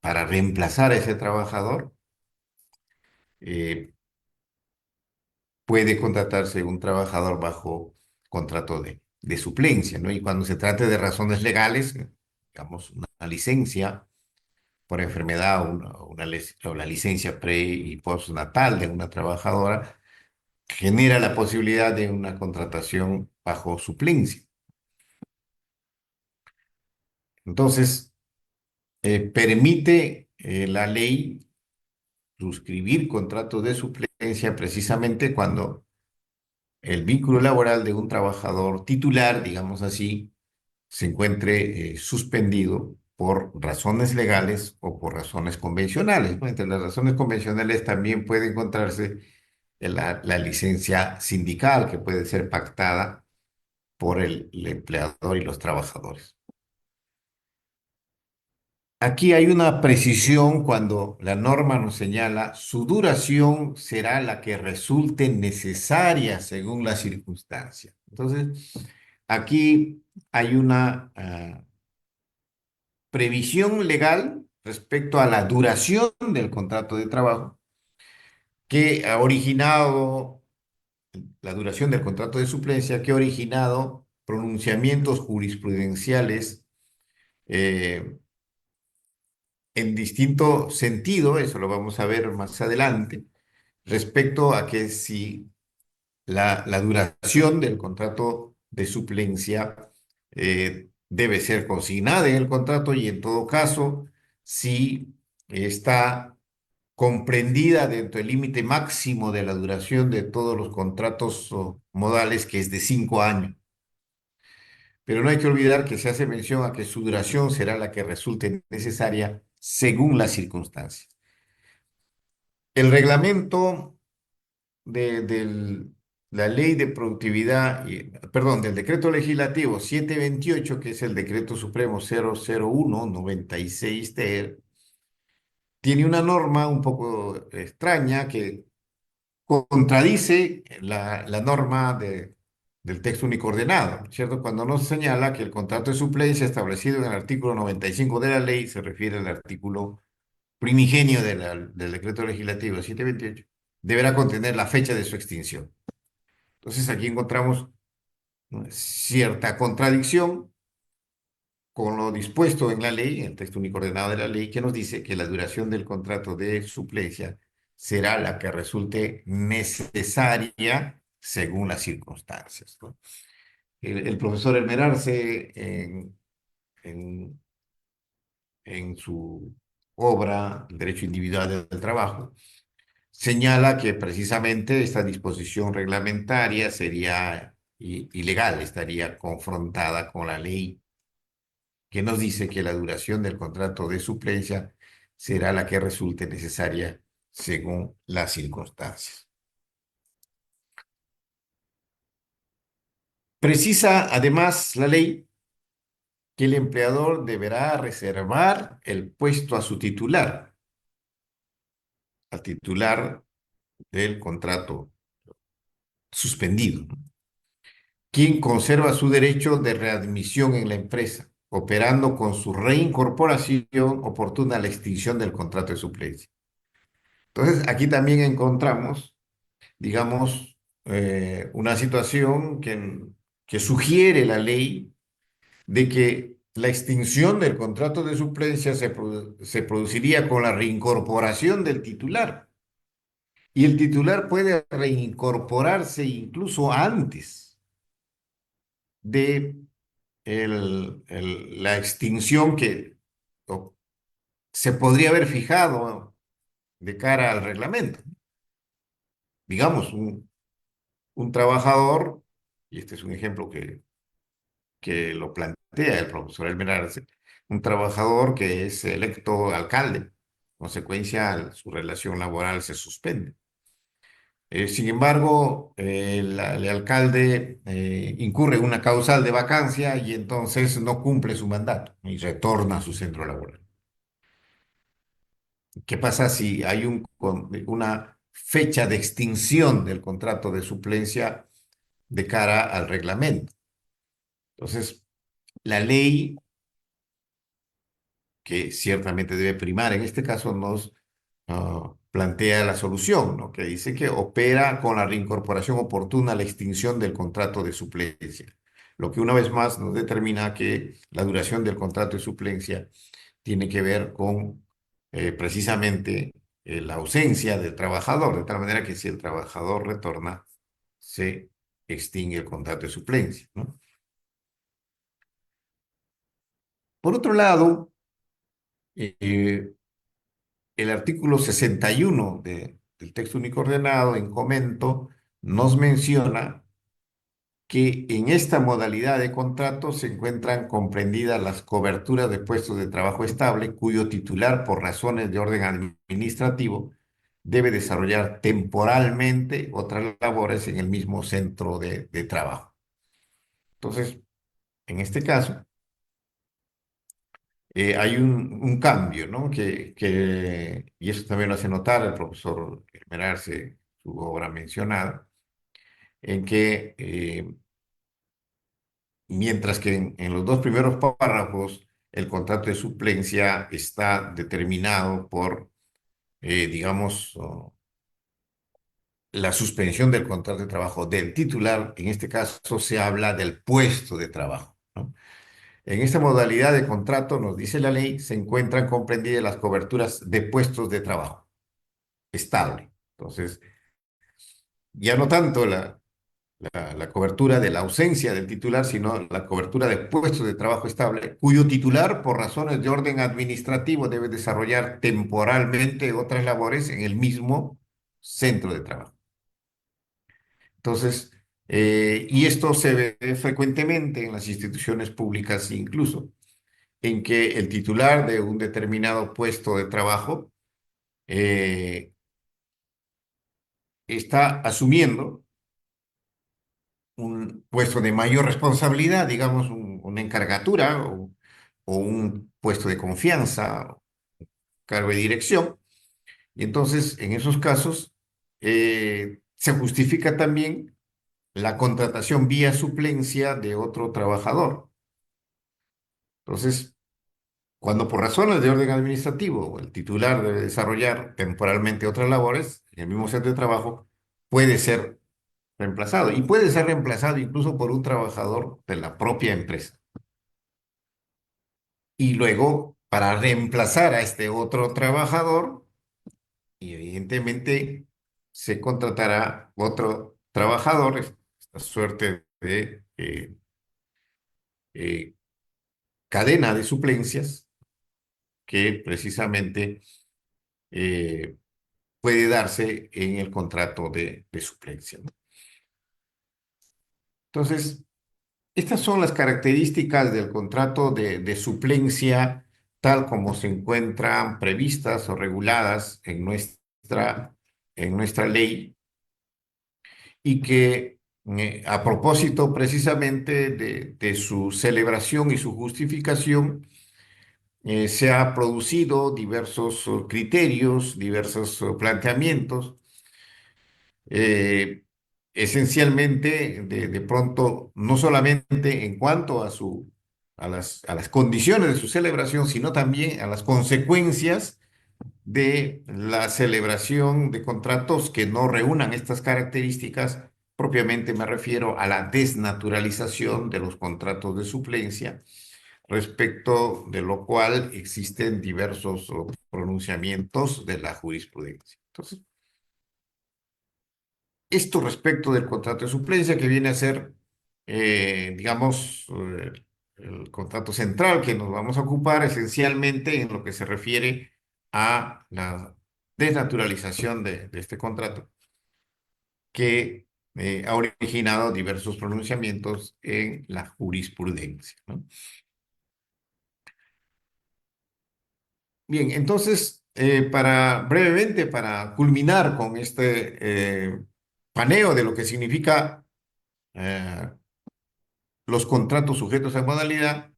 para reemplazar a ese trabajador, eh, puede contratarse un trabajador bajo contrato de suplencia, ¿no? Y cuando se trate de razones legales, digamos, una licencia por enfermedad o la licencia pre y postnatal de una trabajadora, genera la posibilidad de una contratación bajo suplencia. Entonces, permite la ley suscribir contratos de suplencia precisamente cuando el vínculo laboral de un trabajador titular, digamos así, se encuentre suspendido por razones legales o por razones convencionales, ¿no? Entre las razones convencionales también puede encontrarse la licencia sindical que puede ser pactada por el empleador y los trabajadores. Aquí hay una precisión cuando la norma nos señala su duración será la que resulte necesaria según la circunstancia. Entonces, aquí hay una previsión legal respecto a la duración del contrato de trabajo que ha originado, la duración del contrato de suplencia que ha originado pronunciamientos jurisprudenciales eh, en distinto sentido, eso lo vamos a ver más adelante, respecto a que si la duración del contrato de suplencia debe ser consignada en el contrato y en todo caso, si está comprendida dentro del límite máximo de la duración de todos los contratos modales, que es de 5 años. Pero no hay que olvidar que se hace mención a que su duración será la que resulte necesaria según las circunstancias. El reglamento de la ley de productividad, perdón, del decreto legislativo 728, que es el decreto supremo 001/96 TR, tiene una norma un poco extraña que contradice la norma del texto único ordenado, ¿cierto? Cuando nos señala que el contrato de suplencia establecido en el artículo 95 de la ley, se refiere al artículo primigenio del decreto legislativo 728, deberá contener la fecha de su extinción. Entonces aquí encontramos, ¿no?, cierta contradicción con lo dispuesto en la ley, en el texto único ordenado de la ley, que nos dice que la duración del contrato de suplencia será la que resulte necesaria según las circunstancias, ¿no? El profesor Elmerarse en, en su obra El Derecho Individual del Trabajo señala que precisamente esta disposición reglamentaria sería ilegal, estaría confrontada con la ley que nos dice que la duración del contrato de suplencia será la que resulte necesaria según las circunstancias. Precisa además la ley que el empleador deberá reservar el puesto a su titular, al titular del contrato suspendido, ¿no?, quien conserva su derecho de readmisión en la empresa, operando con su reincorporación oportuna a la extinción del contrato de suplencia. Entonces, aquí también encontramos, digamos, una situación que sugiere la ley de que la extinción del contrato de suplencia se produciría con la reincorporación del titular. Y el titular puede reincorporarse incluso antes de la extinción que o, se podría haber fijado de cara al reglamento. Digamos, un trabajador, y este es un ejemplo que lo plantea el profesor Elmer Arce, un trabajador que es electo alcalde, consecuencia, su relación laboral se suspende. Sin embargo, el alcalde incurre en una causal de vacancia y entonces no cumple su mandato y retorna a su centro laboral. ¿Qué pasa si hay una fecha de extinción del contrato de suplencia de cara al reglamento? Entonces, la ley, que ciertamente debe primar en este caso, nos plantea la solución, ¿no?, que dice que opera con la reincorporación oportuna a la extinción del contrato de suplencia. Lo que una vez más nos determina que la duración del contrato de suplencia tiene que ver con precisamente la ausencia del trabajador, de tal manera que si el trabajador retorna, se extingue el contrato de suplencia, ¿no? Por otro lado, eh, el artículo 61 del texto único ordenado en comento nos menciona que en esta modalidad de contrato se encuentran comprendidas las coberturas de puestos de trabajo estable cuyo titular, por razones de orden administrativo, debe desarrollar temporalmente otras labores en el mismo centro de trabajo. Entonces, en este caso, hay un cambio, ¿no? Y eso también lo hace notar el profesor Merarse, su obra mencionada, en que mientras que en los dos primeros párrafos el contrato de suplencia está determinado por, digamos, la suspensión del contrato de trabajo del titular, en este caso se habla del puesto de trabajo, ¿no? En esta modalidad de contrato, nos dice la ley, se encuentran comprendidas las coberturas de puestos de trabajo estable. Entonces, ya no tanto la cobertura de la ausencia del titular, sino la cobertura de puestos de trabajo estable, cuyo titular, por razones de orden administrativo, debe desarrollar temporalmente otras labores en el mismo centro de trabajo. Entonces, y esto se ve frecuentemente en las instituciones públicas incluso, en que el titular de un determinado puesto de trabajo eh, está asumiendo un puesto de mayor responsabilidad, digamos, una encargatura o un puesto de confianza, cargo de dirección. Y entonces, en esos casos, se justifica también la contratación vía suplencia de otro trabajador. Entonces, cuando por razones de orden administrativo el titular debe desarrollar temporalmente otras labores en el mismo centro de trabajo, puede ser reemplazado y puede ser reemplazado incluso por un trabajador de la propia empresa. Y luego, para reemplazar a este otro trabajador, y evidentemente se contratará otro trabajador, esta suerte de eh, cadena de suplencias que precisamente eh, puede darse en el contrato de suplencia, ¿no? Entonces, estas son las características del contrato de suplencia tal como se encuentran previstas o reguladas en nuestra ley y que a propósito precisamente de su celebración y su justificación, se ha producido diversos criterios, diversos planteamientos, eh, esencialmente de pronto, no solamente en cuanto a a las condiciones de su celebración, sino también a las consecuencias de la celebración de contratos que no reúnan estas características. Propiamente me refiero a la desnaturalización de los contratos de suplencia, respecto de lo cual existen diversos pronunciamientos de la jurisprudencia. Entonces, esto respecto del contrato de suplencia que viene a ser, digamos, el contrato central que nos vamos a ocupar esencialmente en lo que se refiere a la desnaturalización de este contrato que ha originado diversos pronunciamientos en la jurisprudencia, ¿no? Bien, entonces, para brevemente, para culminar con este paneo de lo que significa eh, los contratos sujetos a modalidad,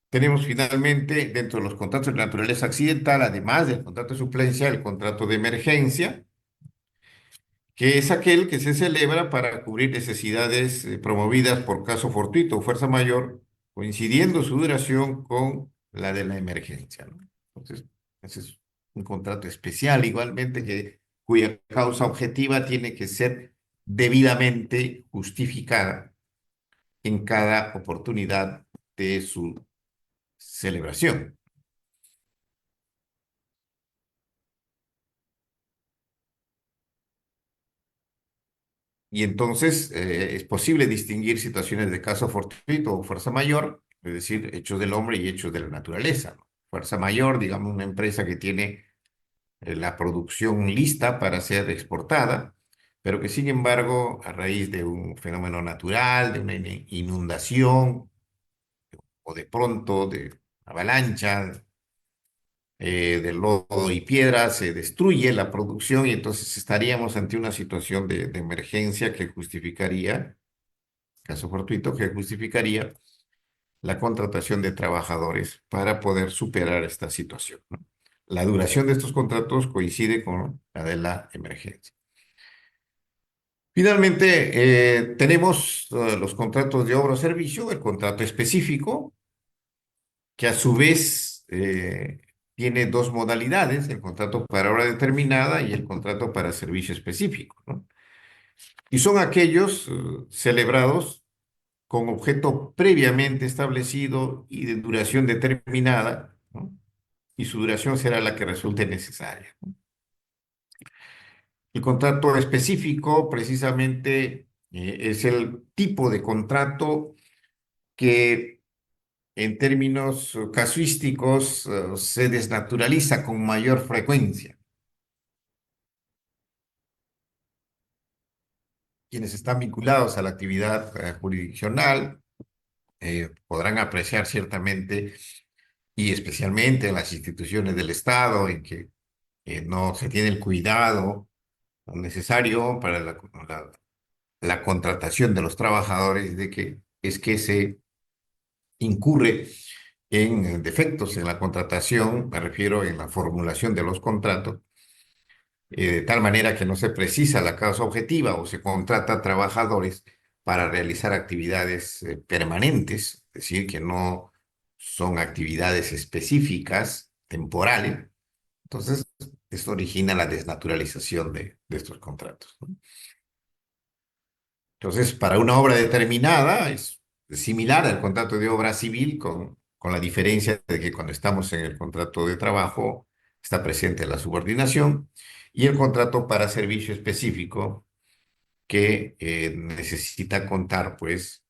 tenemos finalmente dentro de los contratos de naturaleza accidental, además del contrato de suplencia, el contrato de emergencia, que es aquel que se celebra para cubrir necesidades promovidas por caso fortuito o fuerza mayor, coincidiendo su duración con la de la emergencia, ¿no? Entonces, ese es un contrato especial igualmente cuya causa objetiva tiene que ser debidamente justificada en cada oportunidad de su celebración. Y entonces es posible distinguir situaciones de caso fortuito o fuerza mayor, es decir, hechos del hombre y hechos de la naturaleza, ¿no? Fuerza mayor, digamos, una empresa que tiene la producción lista para ser exportada, pero que sin embargo, a raíz de un fenómeno natural, de una inundación o de pronto de avalancha, de lodo y piedra, se destruye la producción y entonces estaríamos ante una situación de emergencia que justificaría, caso fortuito, que justificaría la contratación de trabajadores para poder superar esta situación, ¿no? La duración de estos contratos coincide con la de la emergencia. Finalmente, tenemos los contratos de obra o servicio, el contrato específico, que a su vez tiene dos modalidades, el contrato para hora determinada y el contrato para servicio específico, ¿no? Y son aquellos celebrados con objeto previamente establecido y de duración determinada, ¿no? Y su duración será la que resulte necesaria, ¿no? El contrato específico precisamente es el tipo de contrato que en términos casuísticos se desnaturaliza con mayor frecuencia. Quienes están vinculados a la actividad jurisdiccional podrán apreciar ciertamente, y especialmente en las instituciones del Estado, en que no se tiene el cuidado necesario para la contratación de los trabajadores, de que es que se incurre en defectos en la contratación, me refiero en la formulación de los contratos, de tal manera que no se precisa la causa objetiva o se contrata trabajadores para realizar actividades permanentes, es decir, que no son actividades específicas, temporales. Entonces, esto origina la desnaturalización de estos contratos, ¿no? Entonces, para una obra determinada es similar al contrato de obra civil con la diferencia de que cuando estamos en el contrato de trabajo está presente la subordinación y el contrato para servicio específico que necesita contar pues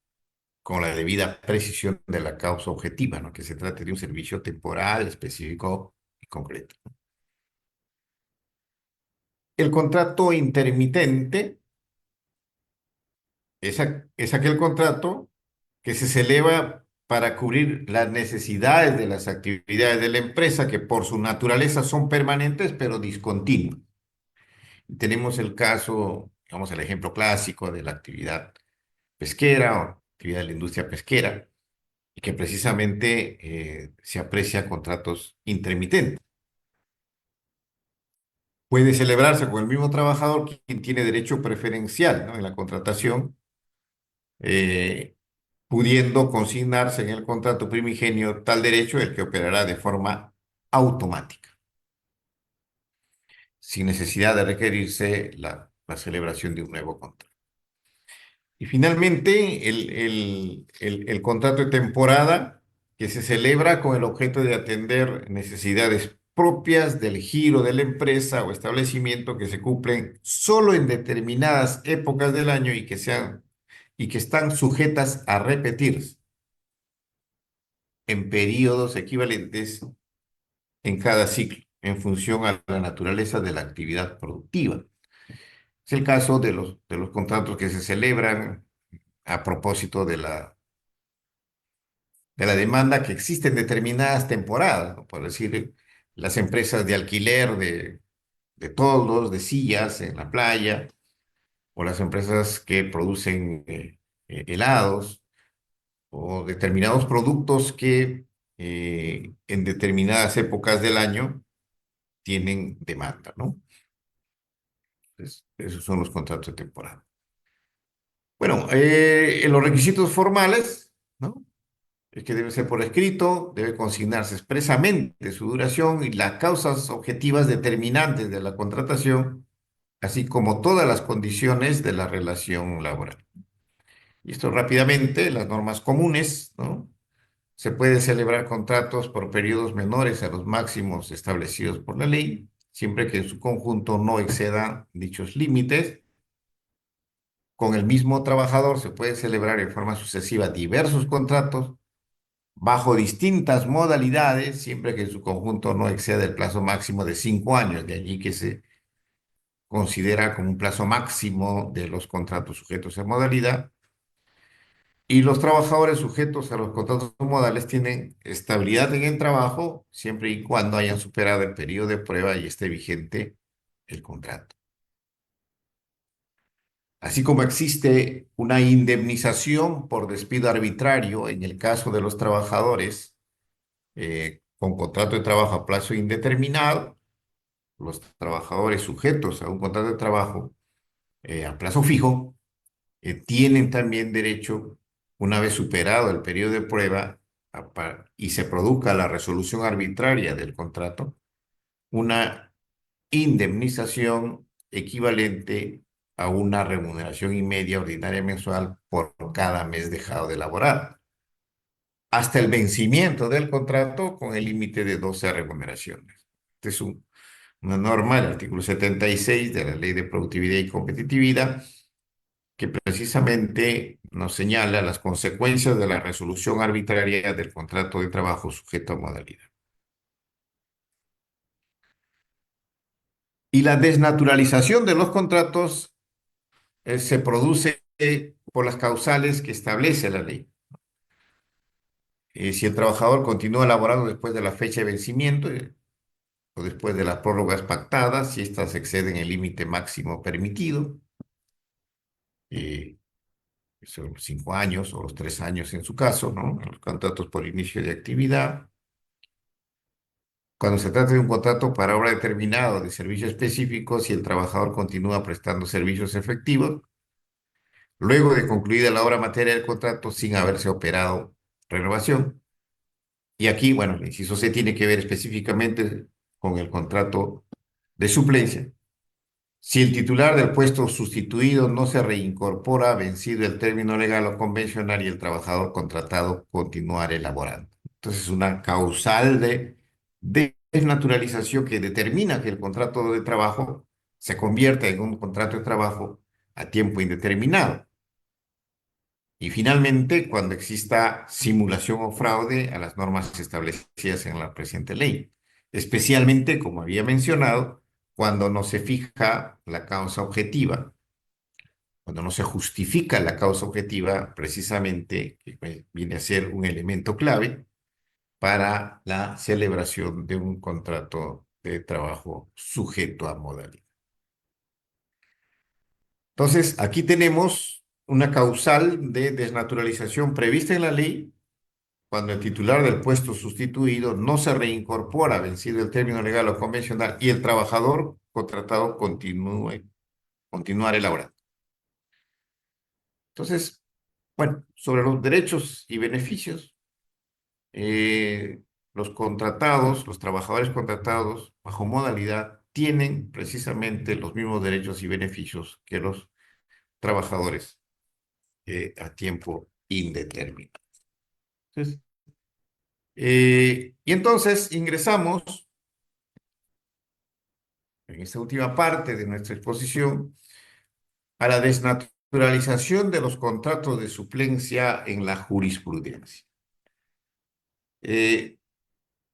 con la debida precisión de la causa objetiva, ¿no? Que se trate de un servicio temporal, específico y concreto. El contrato intermitente es aquel contrato que se celebra para cubrir las necesidades de las actividades de la empresa, que por su naturaleza son permanentes, pero discontinuas. Tenemos el caso, digamos, el ejemplo clásico de la actividad pesquera o actividad de la industria pesquera, y que precisamente se aprecia contratos intermitentes. Puede celebrarse con el mismo trabajador quien tiene derecho preferencial, ¿no? En la contratación, eh, pudiendo consignarse en el contrato primigenio tal derecho el que operará de forma automática, sin necesidad de requerirse la celebración de un nuevo contrato. Y finalmente, el contrato de temporada que se celebra con el objeto de atender necesidades propias del giro de la empresa o establecimiento que se cumplen solo en determinadas épocas del año y que están sujetas a repetirse en periodos equivalentes en cada ciclo, en función a la naturaleza de la actividad productiva. Es el caso de los contratos que se celebran a propósito de la demanda que existe en determinadas temporadas, ¿no? Por decir, las empresas de alquiler de toldos, de sillas en la playa, o las empresas que producen helados, o determinados productos que en determinadas épocas del año tienen demanda, ¿no? Entonces, esos son los contratos de temporada. Bueno, en los requisitos formales, ¿no? Es que debe ser por escrito, debe consignarse expresamente su duración y las causas objetivas determinantes de la contratación, así como todas las condiciones de la relación laboral. Y esto rápidamente, las normas comunes, ¿no? Se puede celebrar contratos por periodos menores a los máximos establecidos por la ley, siempre que en su conjunto no exceda dichos límites. Con el mismo trabajador se puede celebrar en forma sucesiva diversos contratos bajo distintas modalidades, siempre que en su conjunto no exceda el plazo máximo de 5 años, de allí que se considera como un plazo máximo de los contratos sujetos a modalidad. Y los trabajadores sujetos a los contratos modales tienen estabilidad en el trabajo siempre y cuando hayan superado el periodo de prueba y esté vigente el contrato. Así como existe una indemnización por despido arbitrario en el caso de los trabajadores con contrato de trabajo a plazo indeterminado, los trabajadores sujetos a un contrato de trabajo a plazo fijo tienen también derecho, una vez superado el periodo de prueba y se produzca la resolución arbitraria del contrato, una indemnización equivalente a una remuneración y media ordinaria mensual por cada mes dejado de laborar, hasta el vencimiento del contrato con el límite de 12 remuneraciones. Este es una norma, el artículo 76 de la Ley de Productividad y Competitividad, que precisamente nos señala las consecuencias de la resolución arbitraria del contrato de trabajo sujeto a modalidad. Y la desnaturalización de los contratos se produce por las causales que establece la ley. Si el trabajador continúa laborando después de la fecha de vencimiento o después de las prórrogas pactadas, si éstas exceden el límite máximo permitido, eh, son los 5 años o los 3 años en su caso, ¿no? Los contratos por inicio de actividad. cuando se trata de un contrato para obra determinada de servicio específico, si el trabajador continúa prestando servicios efectivos, luego de concluida la obra materia del contrato sin haberse operado renovación. Y aquí, bueno, el inciso C tiene que ver específicamente con el contrato de suplencia. Si el titular del puesto sustituido no se reincorpora, vencido el término legal o convencional y el trabajador contratado continuar elaborando. Entonces, una causal de desnaturalización que determina que el contrato de trabajo se convierta en un contrato de trabajo a tiempo indeterminado. Y finalmente, cuando exista simulación o fraude a las normas establecidas en la presente ley, especialmente, como había mencionado, cuando no se fija la causa objetiva, cuando no se justifica la causa objetiva, precisamente, que viene a ser un elemento clave para la celebración de un contrato de trabajo sujeto a modalidad. Entonces, aquí tenemos una causal de desnaturalización prevista en la ley cuando el titular del puesto sustituido no se reincorpora vencido el término legal o convencional y el trabajador contratado continuar elaborando. Entonces, bueno, sobre los derechos y beneficios, eh, los contratados, los trabajadores contratados bajo modalidad tienen precisamente los mismos derechos y beneficios que los trabajadores a tiempo indeterminado. Entonces, y entonces ingresamos en esta última parte de nuestra exposición a la desnaturalización de los contratos de suplencia en la jurisprudencia. Eh,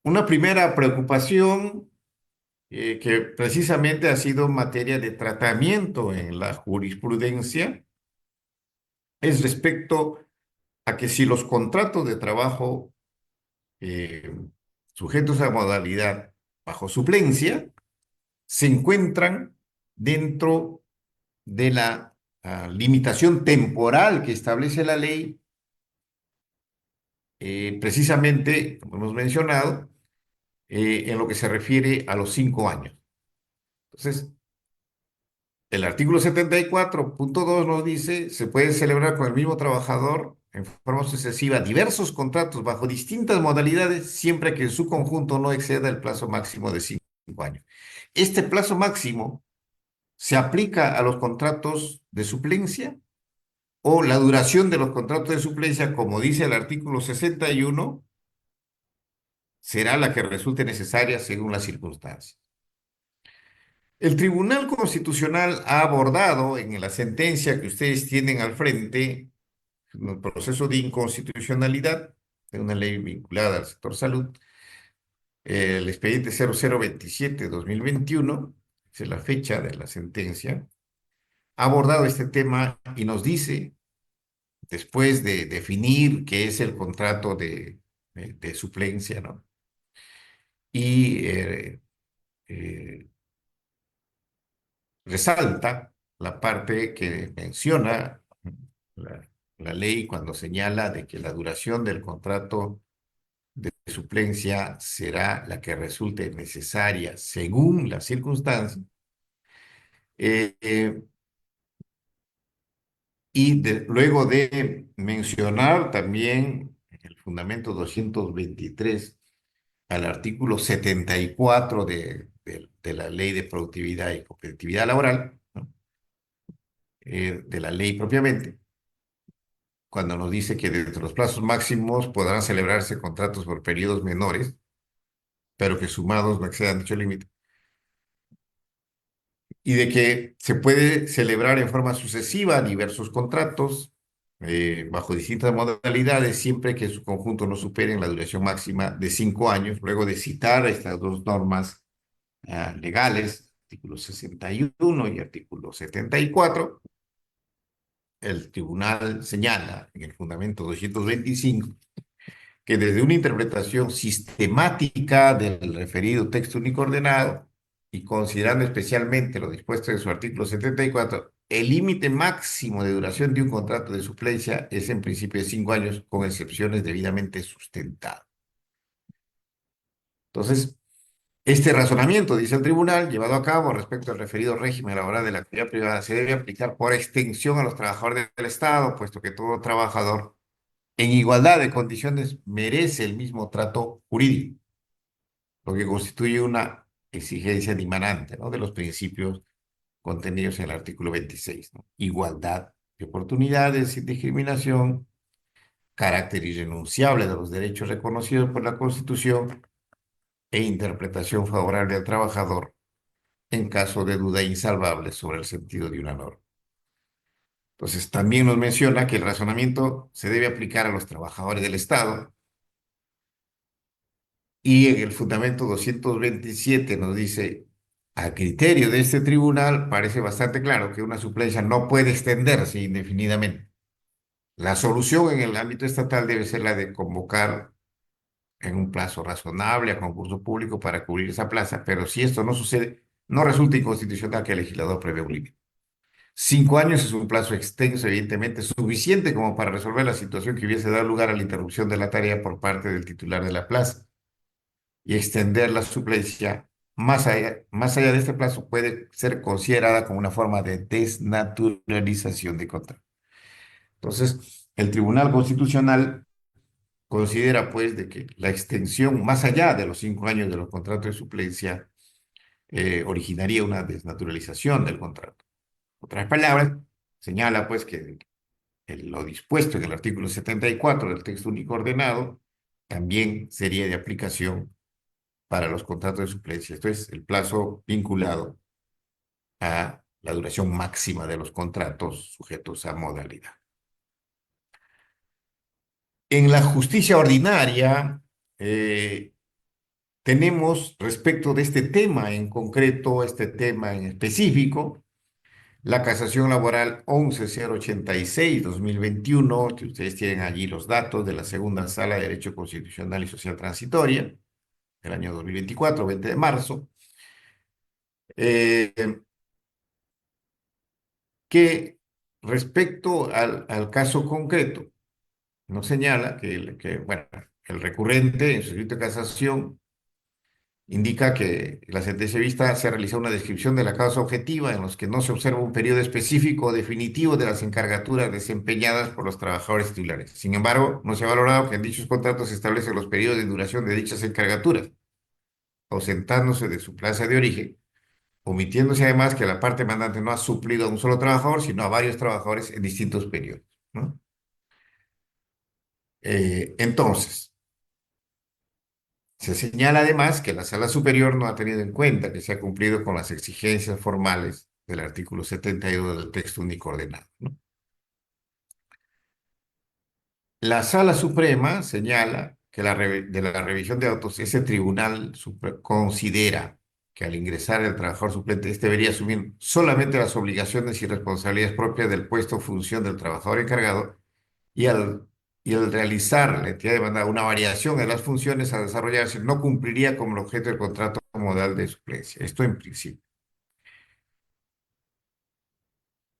una primera preocupación que precisamente ha sido materia de tratamiento en la jurisprudencia es respecto a que si los contratos de trabajo eh, sujetos a modalidad bajo suplencia se encuentran dentro de la limitación temporal que establece la ley, precisamente, como hemos mencionado, en lo que se refiere a los 5 años. Entonces, el artículo 74.2 nos dice, se puede celebrar con el mismo trabajador en forma sucesiva diversos contratos bajo distintas modalidades, siempre que en su conjunto no exceda el plazo máximo de 5 años. Este plazo máximo se aplica a los contratos de suplencia o la duración de los contratos de suplencia, como dice el artículo 61, será la que resulte necesaria según las circunstancias. El Tribunal Constitucional ha abordado en la sentencia que ustedes tienen al frente, en el proceso de inconstitucionalidad de una ley vinculada al sector salud, el expediente 0027-2021, es la fecha de la sentencia, ha abordado este tema y nos dice, después de definir qué es el contrato de suplencia, ¿no? Y resalta la parte que menciona la, la ley cuando señala de que la duración del contrato de suplencia será la que resulte necesaria según las circunstancias. Eh, eh, luego de mencionar también en el fundamento 223 al artículo 74 de la Ley de Productividad y Competitividad Laboral, ¿no? De la ley propiamente, cuando nos dice que dentro de los plazos máximos podrán celebrarse contratos por periodos menores, pero que sumados no excedan dicho límite, y de que se puede celebrar en forma sucesiva diversos contratos bajo distintas modalidades, siempre que en su conjunto no superen la duración máxima de 5 años, luego de citar estas dos normas legales, artículo 61 y artículo 74. El tribunal señala en el fundamento 225 que desde una interpretación sistemática del referido texto único ordenado y considerando especialmente lo dispuesto en su artículo 74, el límite máximo de duración de un contrato de suplencia es en principio de 5 años, con excepciones debidamente sustentadas. Entonces, Este razonamiento, dice el tribunal, llevado a cabo respecto al referido régimen laboral de la actividad privada, se debe aplicar por extensión a los trabajadores del Estado, puesto que todo trabajador en igualdad de condiciones merece el mismo trato jurídico, lo que constituye una exigencia dimanante, ¿no?, de los principios contenidos en el artículo 26, ¿no? Igualdad de oportunidades, sin discriminación, carácter irrenunciable de los derechos reconocidos por la Constitución e interpretación favorable al trabajador en caso de duda insalvable sobre el sentido de una norma. Entonces, también nos menciona que el razonamiento se debe aplicar a los trabajadores del Estado y en el fundamento 227 nos dice, a criterio de este tribunal, parece bastante claro que una suplencia no puede extenderse indefinidamente. La solución en el ámbito estatal debe ser la de convocar en un plazo razonable a concurso público para cubrir esa plaza, pero si esto no sucede, no resulta inconstitucional que el legislador prevé un límite. 5 años es un plazo extenso, evidentemente, suficiente como para resolver la situación que hubiese dado lugar a la interrupción de la tarea por parte del titular de la plaza y extender la suplencia más allá de este plazo puede ser considerada como una forma de desnaturalización de contrato. Entonces, el Tribunal Constitucional considera, pues, de que la extensión más allá de los 5 años de los contratos de suplencia originaría una desnaturalización del contrato. En otras palabras, señala, pues, que lo dispuesto en el artículo 74 del texto único ordenado también sería de aplicación para los contratos de suplencia. Esto es el plazo vinculado a la duración máxima de los contratos sujetos a modalidad. En la justicia ordinaria, tenemos respecto de este tema en concreto, este tema en específico, la casación laboral 11086-2021, que ustedes tienen allí los datos de la segunda sala de Derecho Constitucional y Social Transitoria, del año 2024, 20 de marzo, eh, que respecto al caso concreto, nos señala bueno, el recurrente en su escrito de casación indica que la sentencia vista se realiza una descripción de la causa objetiva en los que no se observa un periodo específico o definitivo de las encargaturas desempeñadas por los trabajadores titulares. Sin embargo, no se ha valorado que en dichos contratos se establecen los periodos de duración de dichas encargaturas, ausentándose de su plaza de origen, omitiéndose además que la parte mandante no ha suplido a un solo trabajador, sino a varios trabajadores en distintos periodos, ¿no? Entonces, se señala además que la Sala Superior no ha tenido en cuenta que se ha cumplido con las exigencias formales del artículo 72 del texto único ordenado, ¿no? La Sala Suprema señala que de la revisión de autos, ese tribunal considera que al ingresar el trabajador suplente, este debería asumir solamente las obligaciones y responsabilidades propias del puesto o función del trabajador encargado y al realizar la entidad demandada una variación de las funciones a desarrollarse, no cumpliría como el objeto del contrato modal de suplencia. Esto en principio.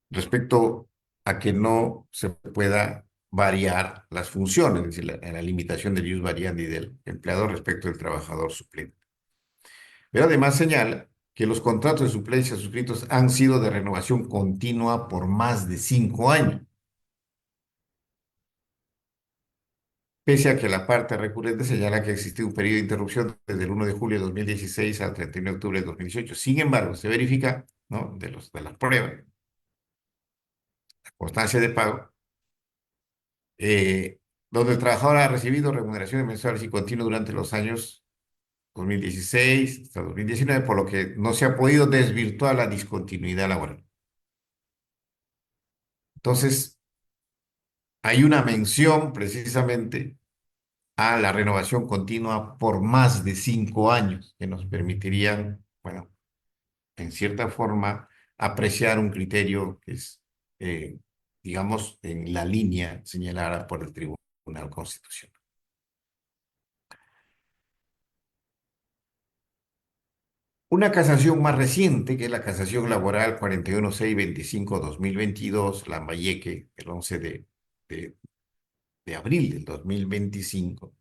Respecto a que no se pueda variar las funciones, es decir, la limitación del ius variandi del empleador respecto del trabajador suplente. Pero además señala que los contratos de suplencia suscritos han sido de renovación continua por más de 5 años, pese a que la parte recurrente señala que existe un periodo de interrupción desde el 1 de julio de 2016 al 31 de octubre de 2018. Sin embargo, se verifica, ¿no?, de las pruebas, la constancia de pago, donde el trabajador ha recibido remuneraciones mensuales y continuas durante los años 2016 hasta 2019, por lo que no se ha podido desvirtuar la discontinuidad laboral. Entonces, hay una mención precisamente a la renovación continua por más de 5 años, que nos permitirían, bueno, en cierta forma, apreciar un criterio que es, digamos, en la línea señalada por el Tribunal Constitucional. Una casación más reciente, que es la casación laboral 41625-2022, Lambayeque, el 11 de abril del 2025,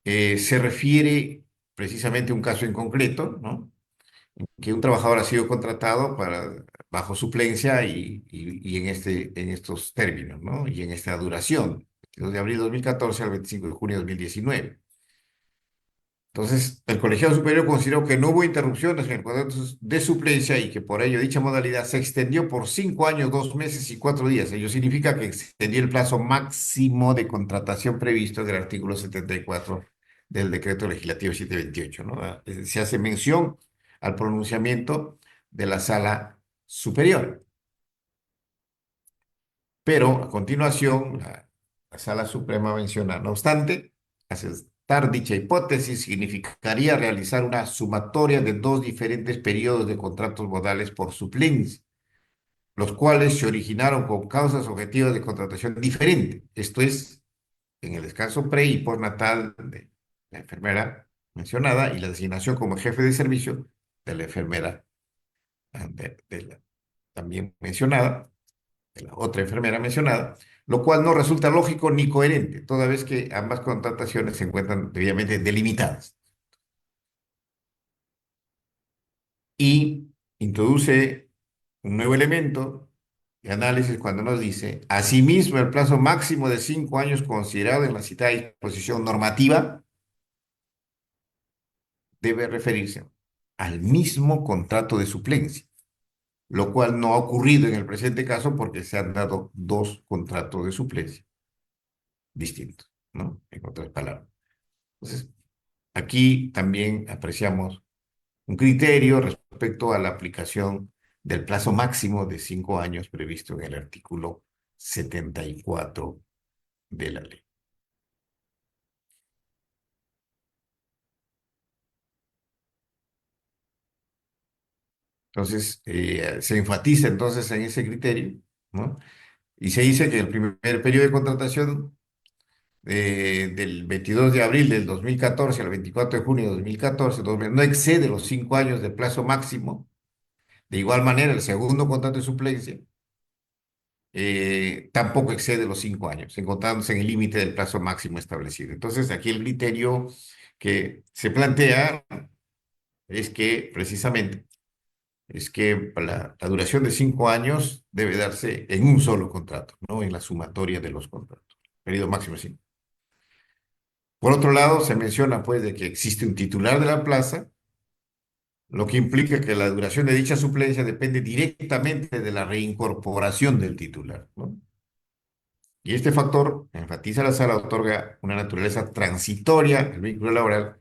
se refiere precisamente un caso en concreto, ¿no? Que un trabajador ha sido contratado bajo suplencia y en estos términos, ¿no? Y en esta duración, 22 de abril de 2014 al 25 de junio de 2019. Entonces, el colegiado superior consideró que no hubo interrupciones en el contrato de suplencia y que por ello dicha modalidad se extendió por 5 años, 2 meses y 4 días. Ello significa que extendió el plazo máximo de contratación previsto en el artículo 74 del decreto legislativo 728, ¿no? Se hace mención al pronunciamiento de la sala superior. Pero a continuación, la Sala Suprema menciona, no obstante, aceptar dicha hipótesis significaría realizar una sumatoria de dos diferentes periodos de contratos modales por suplencia, los cuales se originaron con causas objetivas de contratación diferentes. Esto es, en el descanso pre y postnatal de la enfermera mencionada y la designación como jefe de servicio de la enfermera también mencionada de la otra enfermera mencionada, lo cual no resulta lógico ni coherente, toda vez que ambas contrataciones se encuentran debidamente delimitadas. Y introduce un nuevo elemento de análisis cuando nos dice, asimismo, el plazo máximo de 5 años considerado en la citada disposición normativa debe referirse al mismo contrato de suplencia, lo cual no ha ocurrido en el presente caso porque se han dado dos contratos de suplencia distintos, ¿no? En otras palabras. Entonces, aquí también apreciamos un criterio respecto a la aplicación del plazo máximo de 5 años previsto en el artículo 74 de la ley. Entonces, se enfatiza entonces en ese criterio, ¿no? Y se dice que el primer periodo de contratación del 22 de abril del 2014 al 24 de junio de 2014 no excede los 5 años de plazo máximo. De igual manera, el segundo contrato de suplencia tampoco excede los 5 años, encontrándose en el límite del plazo máximo establecido. Entonces, aquí el criterio que se plantea es que, precisamente, es que la duración de 5 años debe darse en un solo contrato, no en la sumatoria de los contratos. Periodo máximo 5. Por otro lado, se menciona, pues, de que existe un titular de la plaza, lo que implica que la duración de dicha suplencia depende directamente de la reincorporación del titular, ¿no? Y este factor, enfatiza la sala, otorga una naturaleza transitoria al vínculo laboral,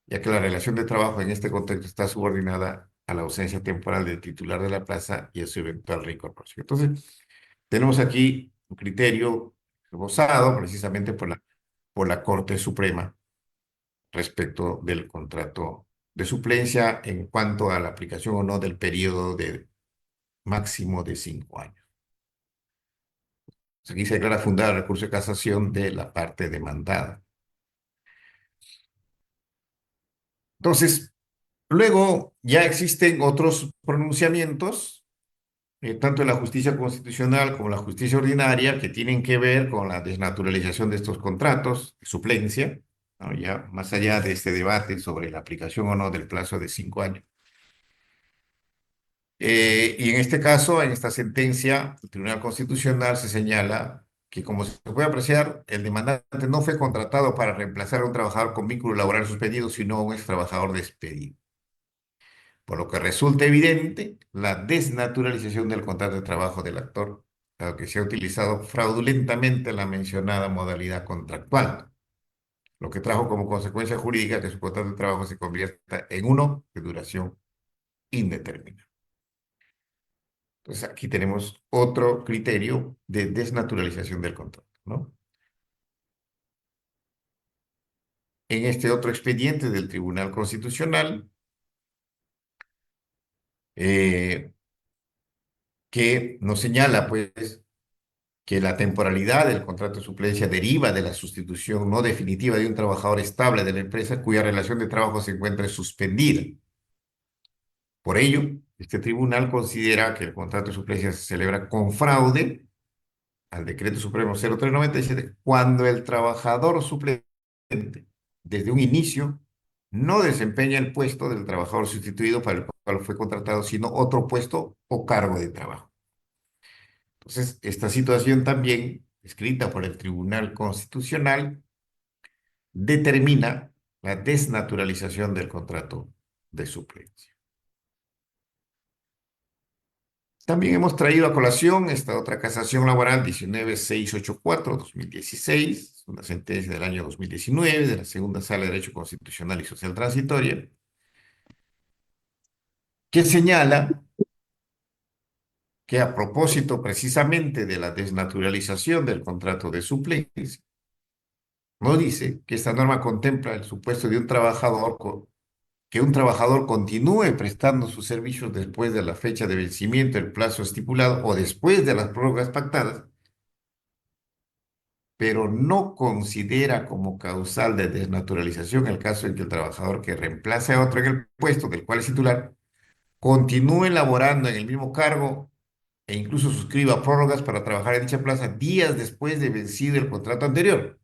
ya que la relación de trabajo en este contexto está subordinada a la ausencia temporal del titular de la plaza y a su eventual reincorporación. Entonces, tenemos aquí un criterio esbozado precisamente por la Corte Suprema respecto del contrato de suplencia en cuanto a la aplicación o no del periodo de máximo de 5 años. Aquí se declara fundado el recurso de casación de la parte demandada. Entonces, luego ya existen otros pronunciamientos, tanto en la justicia constitucional como la justicia ordinaria, que tienen que ver con la desnaturalización de estos contratos, de suplencia, ¿no? Ya más allá de este debate sobre la aplicación o no del plazo de 5 años. Y en este caso, en esta sentencia, el Tribunal Constitucional se señala que, como se puede apreciar, el demandante no fue contratado para reemplazar a un trabajador con vínculo laboral suspendido, sino a un ex trabajador despedido. Por lo que resulta evidente la desnaturalización del contrato de trabajo del actor, dado que se ha utilizado fraudulentamente la mencionada modalidad contractual, lo que trajo como consecuencia jurídica que su contrato de trabajo se convierta en uno de duración indeterminada. Entonces aquí tenemos otro criterio de desnaturalización del contrato, ¿no? En este otro expediente del Tribunal Constitucional, eh, que nos señala, pues, que la temporalidad del contrato de suplencia deriva de la sustitución no definitiva de un trabajador estable de la empresa cuya relación de trabajo se encuentre suspendida. Por ello, este tribunal considera que el contrato de suplencia se celebra con fraude al Decreto Supremo 0397 cuando el trabajador suplente, desde un inicio, no desempeña el puesto del trabajador sustituido para el cual fue contratado, sino otro puesto o cargo de trabajo. Entonces, esta situación también, escrita por el Tribunal Constitucional, determina la desnaturalización del contrato de suplencia. También hemos traído a colación esta otra casación laboral 19684-2016, una sentencia del año 2019 de la Segunda Sala de Derecho Constitucional y Social Transitoria, que señala que a propósito precisamente de la desnaturalización del contrato de suplencia, no dice que esta norma contempla el supuesto de un trabajador que un trabajador continúe prestando sus servicios después de la fecha de vencimiento del plazo estipulado o después de las prórrogas pactadas, pero no considera como causal de desnaturalización el caso en que el trabajador que reemplace a otro en el puesto del cual es titular continúe laborando en el mismo cargo e incluso suscriba prórrogas para trabajar en dicha plaza días después de vencido el contrato anterior,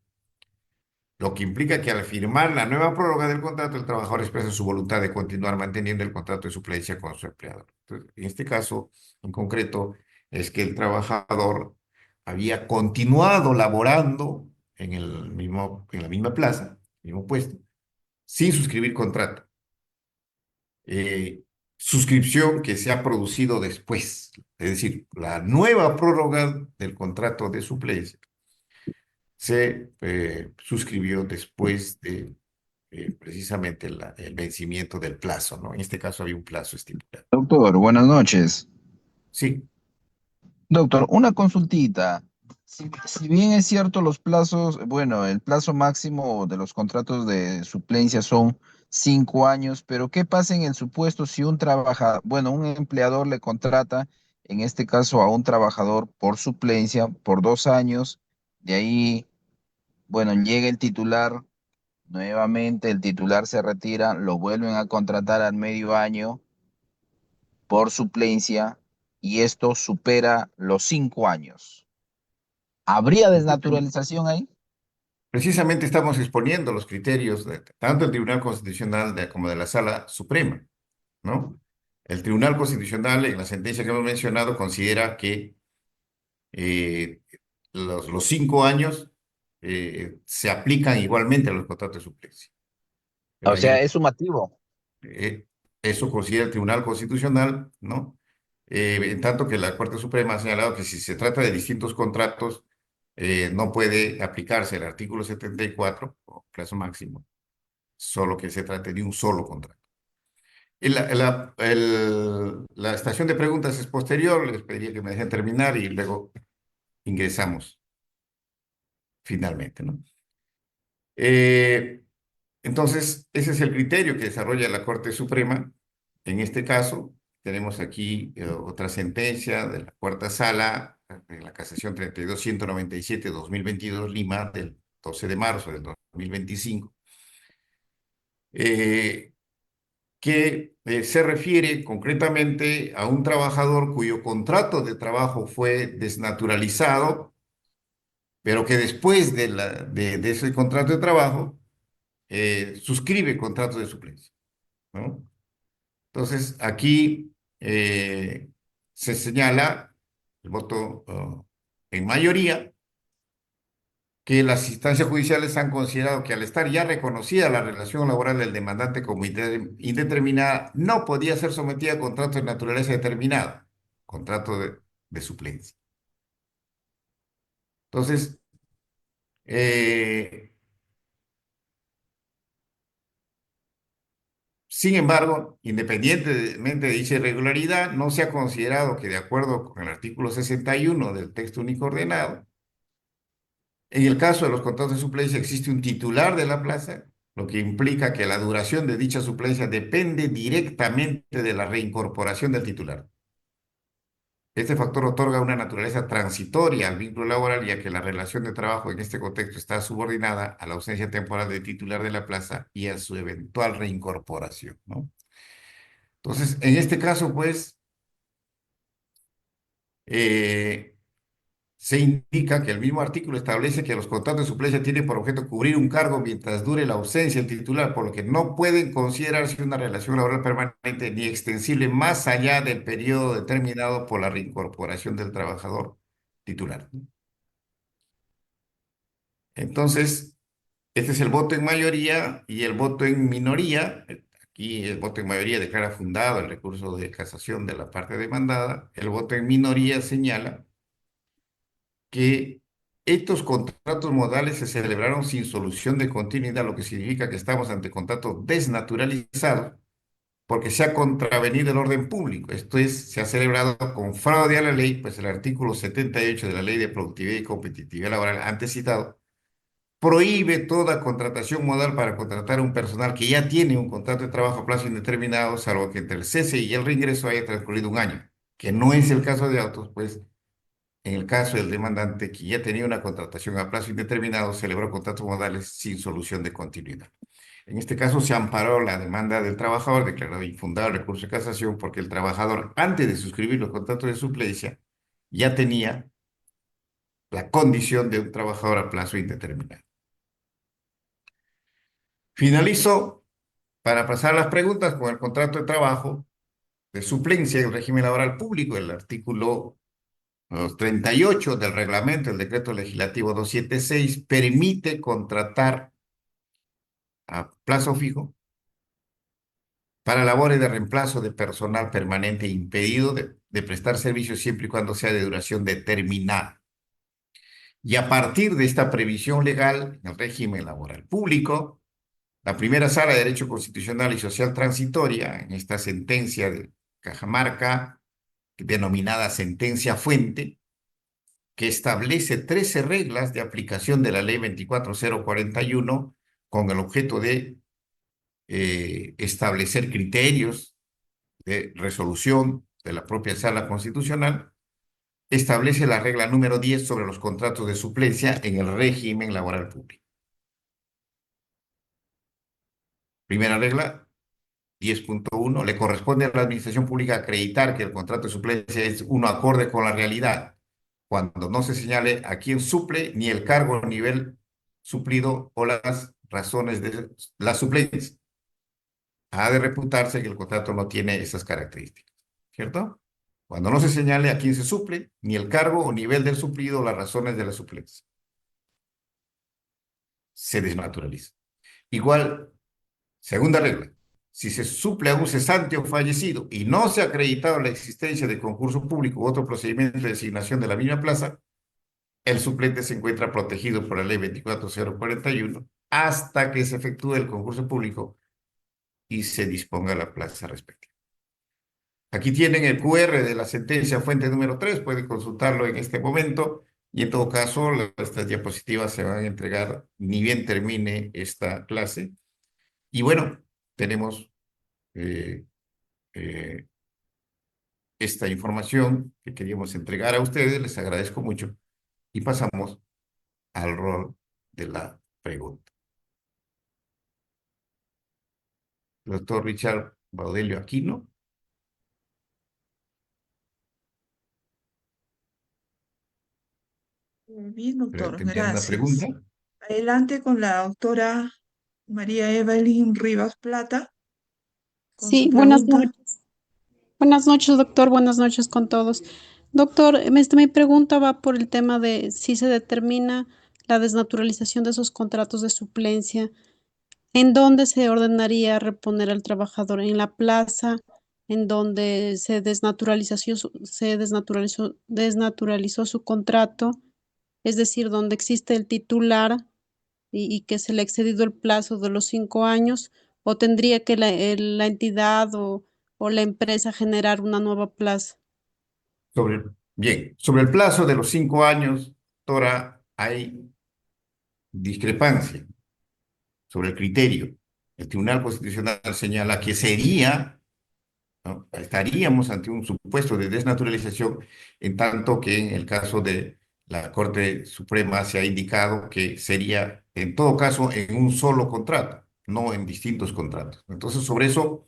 lo que implica que al firmar la nueva prórroga del contrato, el trabajador expresa su voluntad de continuar manteniendo el contrato de suplencia con su empleador. Entonces, en este caso, en concreto, es que el trabajador había continuado laborando en la misma plaza, mismo puesto, sin suscribir contrato. Eh, Suscripción que se ha producido después, es decir, la nueva prórroga del contrato de suplencia se suscribió después de precisamente el vencimiento del plazo, ¿no? En este caso había un plazo estipulado.
Doctor, buenas noches.
Sí,
Doctor, una consultita. Si bien es cierto los plazos, bueno, el plazo máximo de los contratos de suplencia son 5 años, pero ¿qué pasa en el supuesto si un trabajador, bueno, un empleador le contrata, en este caso a un trabajador por suplencia por 2 años, de ahí, bueno, llega el titular, nuevamente el titular se retira, lo vuelven a contratar al medio año por suplencia y esto supera los 5 años? ¿Habría desnaturalización ahí?
precisamente estamos exponiendo los criterios de tanto el Tribunal Constitucional como de la Sala Suprema, ¿no? El Tribunal Constitucional, en la sentencia que hemos mencionado, considera que eh, los 5 años se aplican igualmente a los contratos de suplencia. Pero
O
ahí
sea, es sumativo.
Eh, eso considera el Tribunal Constitucional, ¿no? En tanto que la Corte Suprema ha señalado que si se trata de distintos contratos, no puede aplicarse el artículo 74, o plazo máximo, solo que se trate de un solo contrato. La estación de preguntas es posterior, les pediría que me dejen terminar y luego ingresamos finalmente, ¿no? Eh, Entonces, ese es el criterio que desarrolla la Corte Suprema. En este caso, tenemos aquí otra sentencia de la cuarta sala, en la casación 32.197/2022 Lima, del 12 de marzo del 2025, eh, que se refiere concretamente a un trabajador cuyo contrato de trabajo fue desnaturalizado, pero que después de ese contrato de trabajo suscribe contrato de suplencia, ¿no? Entonces, aquí se señala el voto en mayoría que las instancias judiciales han considerado que al estar ya reconocida la relación laboral del demandante como indeterminada, no podía ser sometida a contrato de naturaleza determinada, contrato de suplencia. Entonces, eh, sin embargo, independientemente de dicha irregularidad, no se ha considerado que de acuerdo con el artículo 61 del texto único ordenado, en el caso de los contratos de suplencia existe un titular de la plaza, lo que implica que la duración de dicha suplencia depende directamente de la reincorporación del titular. Este factor otorga una naturaleza transitoria al vínculo laboral, ya que la relación de trabajo en este contexto está subordinada a la ausencia temporal del titular de la plaza y a su eventual reincorporación, ¿no? Entonces, en este caso, pues, eh, se indica que el mismo artículo establece que los contratos de suplencia tienen por objeto cubrir un cargo mientras dure la ausencia del titular, por lo que no pueden considerarse una relación laboral permanente ni extensible más allá del periodo determinado por la reincorporación del trabajador titular. Entonces, este es el voto en mayoría y el voto en minoría. Aquí el voto en mayoría declara fundado el recurso de casación de la parte demandada. El voto en minoría señala que estos contratos modales se celebraron sin solución de continuidad, lo que significa que estamos ante contratos desnaturalizados porque se ha contravenido el orden público. Esto es, se ha celebrado con fraude a la ley, pues el artículo 78 de la Ley de Productividad y Competitividad Laboral antes citado prohíbe toda contratación modal para contratar a un personal que ya tiene un contrato de trabajo a plazo indeterminado, salvo que entre el cese y el reingreso haya transcurrido un año, que no es el caso de autos, pues en el caso del demandante que ya tenía una contratación a plazo indeterminado, celebró contratos modales sin solución de continuidad. En este caso se amparó la demanda del trabajador, declaró infundado el recurso de casación porque el trabajador, antes de suscribir los contratos de suplencia, ya tenía la condición de un trabajador a plazo indeterminado. Finalizo para pasar a las preguntas con el contrato de trabajo de suplencia en el régimen laboral público, el artículo 38 del reglamento, el decreto legislativo 276, permite contratar a plazo fijo para labores de reemplazo de personal permanente impedido de prestar servicios siempre y cuando sea de duración determinada. Y a partir de esta previsión legal en el régimen laboral público, la primera sala de Derecho Constitucional y Social Transitoria, en esta sentencia de Cajamarca, denominada sentencia fuente, que establece 13 reglas de aplicación de la Ley 24041 con el objeto de establecer criterios de resolución de la propia Sala Constitucional, establece la regla número 10 sobre los contratos de suplencia en el régimen laboral público. Primera regla, 10.1, le corresponde a la administración pública acreditar que el contrato de suplencia es uno acorde con la realidad, cuando no se señale a quién suple, ni el cargo o nivel suplido o las razones de la suplencia. Ha de reputarse que el contrato no tiene esas características, ¿cierto? Cuando no se señale a quién se suple, ni el cargo o nivel del suplido o las razones de la suplencia. Se desnaturaliza. Igual, segunda regla. Si se suple a un cesante o fallecido y no se ha acreditado la existencia de concurso público u otro procedimiento de designación de la misma plaza, el suplente se encuentra protegido por la Ley 24041 hasta que se efectúe el concurso público y se disponga la plaza respectiva. Aquí tienen el QR de la sentencia fuente número 3, pueden consultarlo en este momento y en todo caso estas diapositivas se van a entregar ni bien termine esta clase. Y bueno, tenemos esta información que queríamos entregar a ustedes, les agradezco mucho y pasamos al rol de la pregunta. Doctor Richard Baudelio Aquino.
Bien, doctor,
¿Tendrían una
gracias.
pregunta?
Adelante con la doctora María Evelyn Rivas Plata con
Sí,
su pregunta.
buenas noches, doctor, buenas noches con todos. Doctor, mi pregunta va por el tema de si se determina la desnaturalización de esos contratos de suplencia, ¿en dónde se ordenaría reponer al trabajador? ¿En la plaza? ¿En donde desnaturalizó su contrato? Es decir, donde existe el titular y que se le ha excedido el plazo de los 5 años, o tendría que la entidad o la empresa generar una nueva plaza.
Bien, sobre el plazo de los 5 años, doctora, hay discrepancia sobre el criterio. El Tribunal Constitucional señala que sería, ¿no? Estaríamos ante un supuesto de desnaturalización, en tanto que en el caso de la Corte Suprema se ha indicado que sería, en todo caso, en un solo contrato, no en distintos contratos. Entonces, sobre eso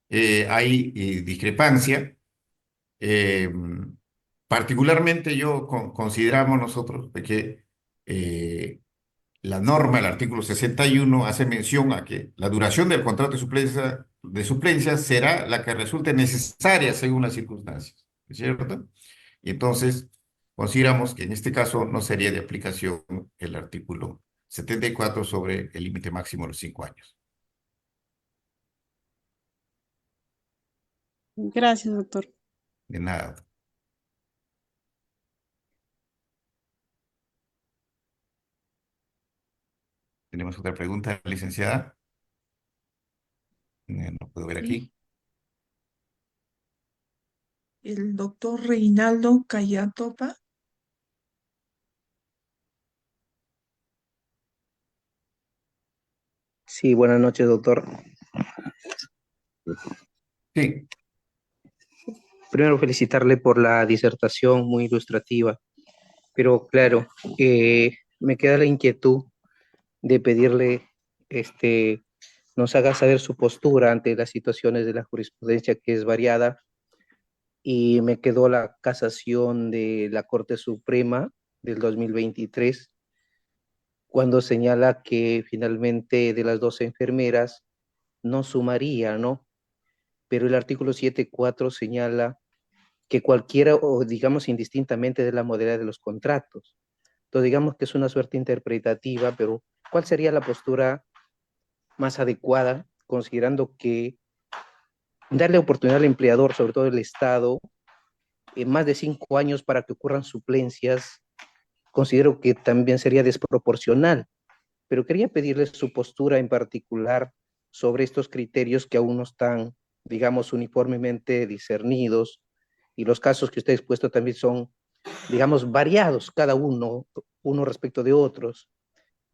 hay discrepancia. particularmente consideramos nosotros de que la norma, el artículo 61, hace mención a que la duración del contrato de suplencia será la que resulte necesaria según las circunstancias, ¿es cierto? Y entonces consideramos que en este caso no sería de aplicación el artículo 74 sobre el límite máximo de los 5 años.
Gracias, doctor.
De nada. ¿Tenemos otra pregunta, licenciada? No puedo ver aquí.
Sí. El doctor Reinaldo Cayatopa.
Sí, buenas noches, doctor.
Sí,
Primero felicitarle por la disertación muy ilustrativa, pero claro, me queda la inquietud de pedirle, nos haga saber su postura ante las situaciones de la jurisprudencia que es variada, y me quedó la casación de la Corte Suprema del 2023, cuando señala que finalmente de las 12 enfermeras no sumaría, ¿no? Pero el artículo 7.4 señala que cualquiera, o digamos indistintamente de la modalidad de los contratos. Entonces, digamos que es una suerte interpretativa, pero ¿cuál sería la postura más adecuada, considerando que darle oportunidad al empleador, sobre todo el Estado, en más de 5 años para que ocurran suplencias, considero que también sería desproporcional? Pero quería pedirle su postura en particular sobre estos criterios que aún no están, digamos, uniformemente discernidos, y los casos que usted ha expuesto también son, digamos, variados, cada uno respecto de otros.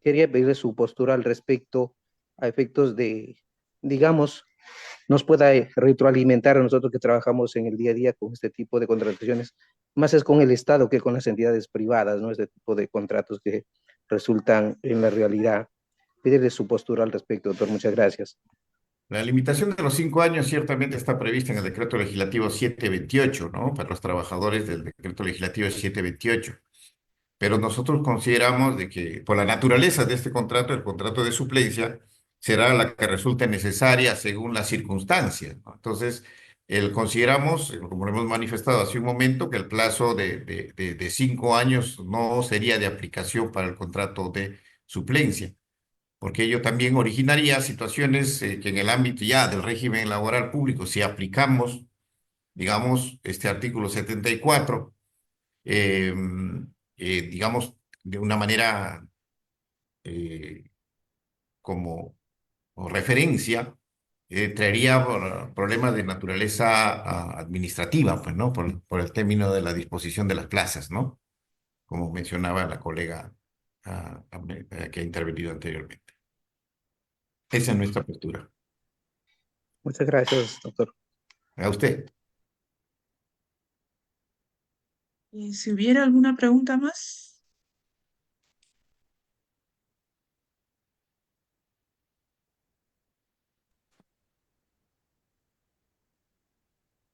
Quería pedirle su postura al respecto, a efectos de, digamos, nos pueda retroalimentar a nosotros que trabajamos en el día a día con este tipo de contrataciones. Más es con el Estado que con las entidades privadas, ¿no? Este tipo de contratos que resultan en la realidad. Pedirle su postura al respecto, doctor. Muchas gracias.
la limitación de los 5 años ciertamente está prevista en el decreto legislativo 728, ¿no? Para los trabajadores del decreto legislativo 728. Pero nosotros consideramos de que por la naturaleza de este contrato, el contrato de suplencia, será la que resulte necesaria según las circunstancias, ¿no? Entonces, consideramos, como lo hemos manifestado hace un momento, que el plazo de 5 años no sería de aplicación para el contrato de suplencia, porque ello también originaría situaciones que en el ámbito ya del régimen laboral público, si aplicamos, digamos, este artículo 74, eh, digamos, de una manera eh, como o referencia, traería problemas de naturaleza administrativa, pues, ¿no? Por el término de la disposición de las plazas, ¿no? Como mencionaba la colega que ha intervenido anteriormente. Esa es nuestra postura.
Muchas gracias, doctor.
A usted.
Y si hubiera alguna pregunta más.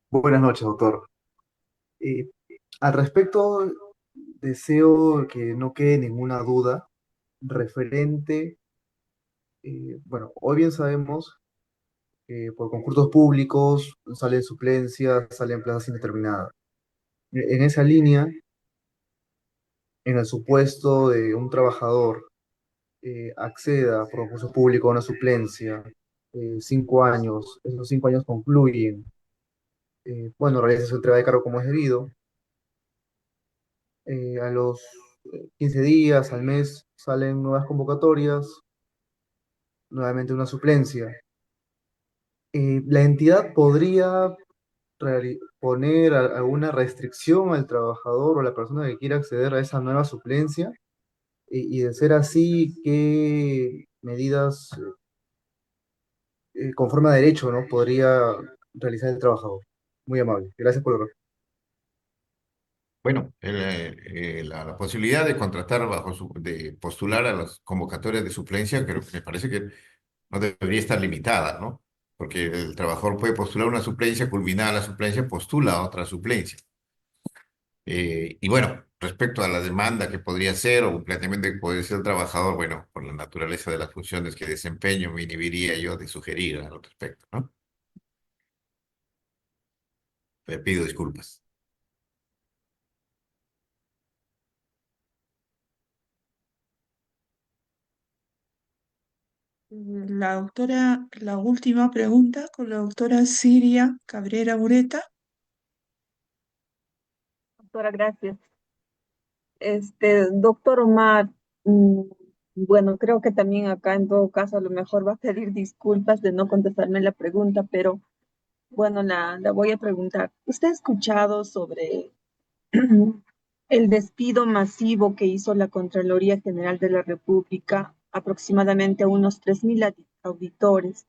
Buenas noches, doctor. Eh, Al respecto, deseo que no quede ninguna duda referente, bueno, hoy bien sabemos que por concursos públicos salen suplencias, salen plazas indeterminadas. En esa línea, en el supuesto de un trabajador acceda por concurso público a una suplencia, 5 años, esos 5 años concluyen, bueno, realiza su entrega de cargo como es debido, a los 15 días, al mes, salen nuevas convocatorias, nuevamente una suplencia. La entidad podría poner alguna restricción al trabajador o a la persona que quiera acceder a esa nueva suplencia, y de ser así, ¿qué medidas conforme a derecho, ¿no? podría realizar el trabajador? Muy amable. Gracias por la respuesta.
Bueno, la posibilidad de contratar de postular a las convocatorias de suplencia, creo que me parece que no debería estar limitada, ¿no? Porque el trabajador puede postular una suplencia, culminada la suplencia, postula a otra suplencia. Y bueno, respecto a la demanda que podría ser o un planteamiento que podría ser el trabajador, bueno, por la naturaleza de las funciones que desempeño, me inhibiría yo de sugerir al respecto, ¿no? Le pido disculpas.
La última pregunta con la doctora Siria Cabrera Ureta.
Doctora, gracias. Doctor Omar, mm, bueno, creo que también acá en todo caso a lo mejor va a pedir disculpas de no contestarme la pregunta, pero bueno, la voy a preguntar. ¿Usted ha escuchado sobre el despido masivo que hizo la Contraloría General de la República, aproximadamente a unos 3.000 auditores?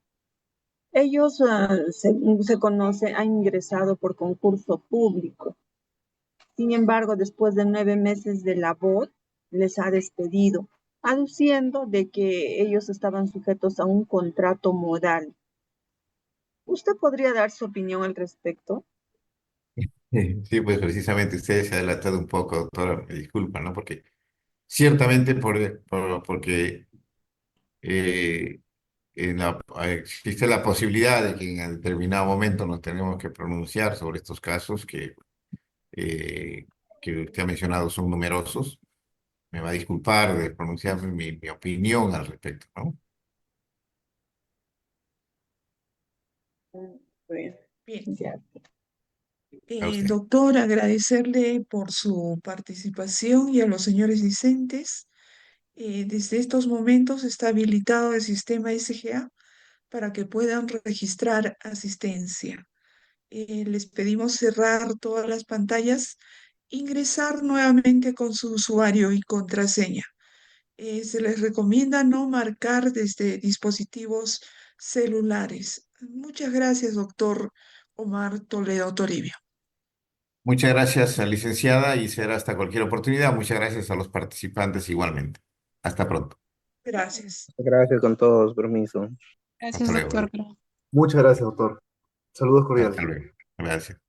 Ellos, según se conoce, han ingresado por concurso público. Sin embargo, después de 9 meses de labor, les ha despedido, aduciendo de que ellos estaban sujetos a un contrato moral. ¿Usted podría dar su opinión al respecto?
Sí, pues precisamente usted se ha adelantado un poco, doctora, me disculpa, ¿no? Porque ciertamente porque eh, existe la posibilidad de que en determinado momento nos tenemos que pronunciar sobre estos casos eh, que usted ha mencionado son numerosos. Me va a disculpar de pronunciarme mi opinión al respecto, ¿no?
Bueno,
Bien.
ya.
A usted.
Doctor, agradecerle por su participación y a los señores discentes. Desde estos momentos está habilitado el sistema SGA para que puedan registrar asistencia. Les pedimos cerrar todas las pantallas, ingresar nuevamente con su usuario y contraseña. Se les recomienda no marcar desde dispositivos celulares. Muchas gracias, doctor Omar Toledo Toribio.
Muchas gracias, licenciada, y será hasta cualquier oportunidad. Muchas gracias a los participantes igualmente. Hasta pronto.
Gracias.
Gracias con todos, permiso.
Gracias,
Hasta luego.
doctor.
Muchas gracias, doctor. Saludos cordiales.
Hasta luego. Gracias.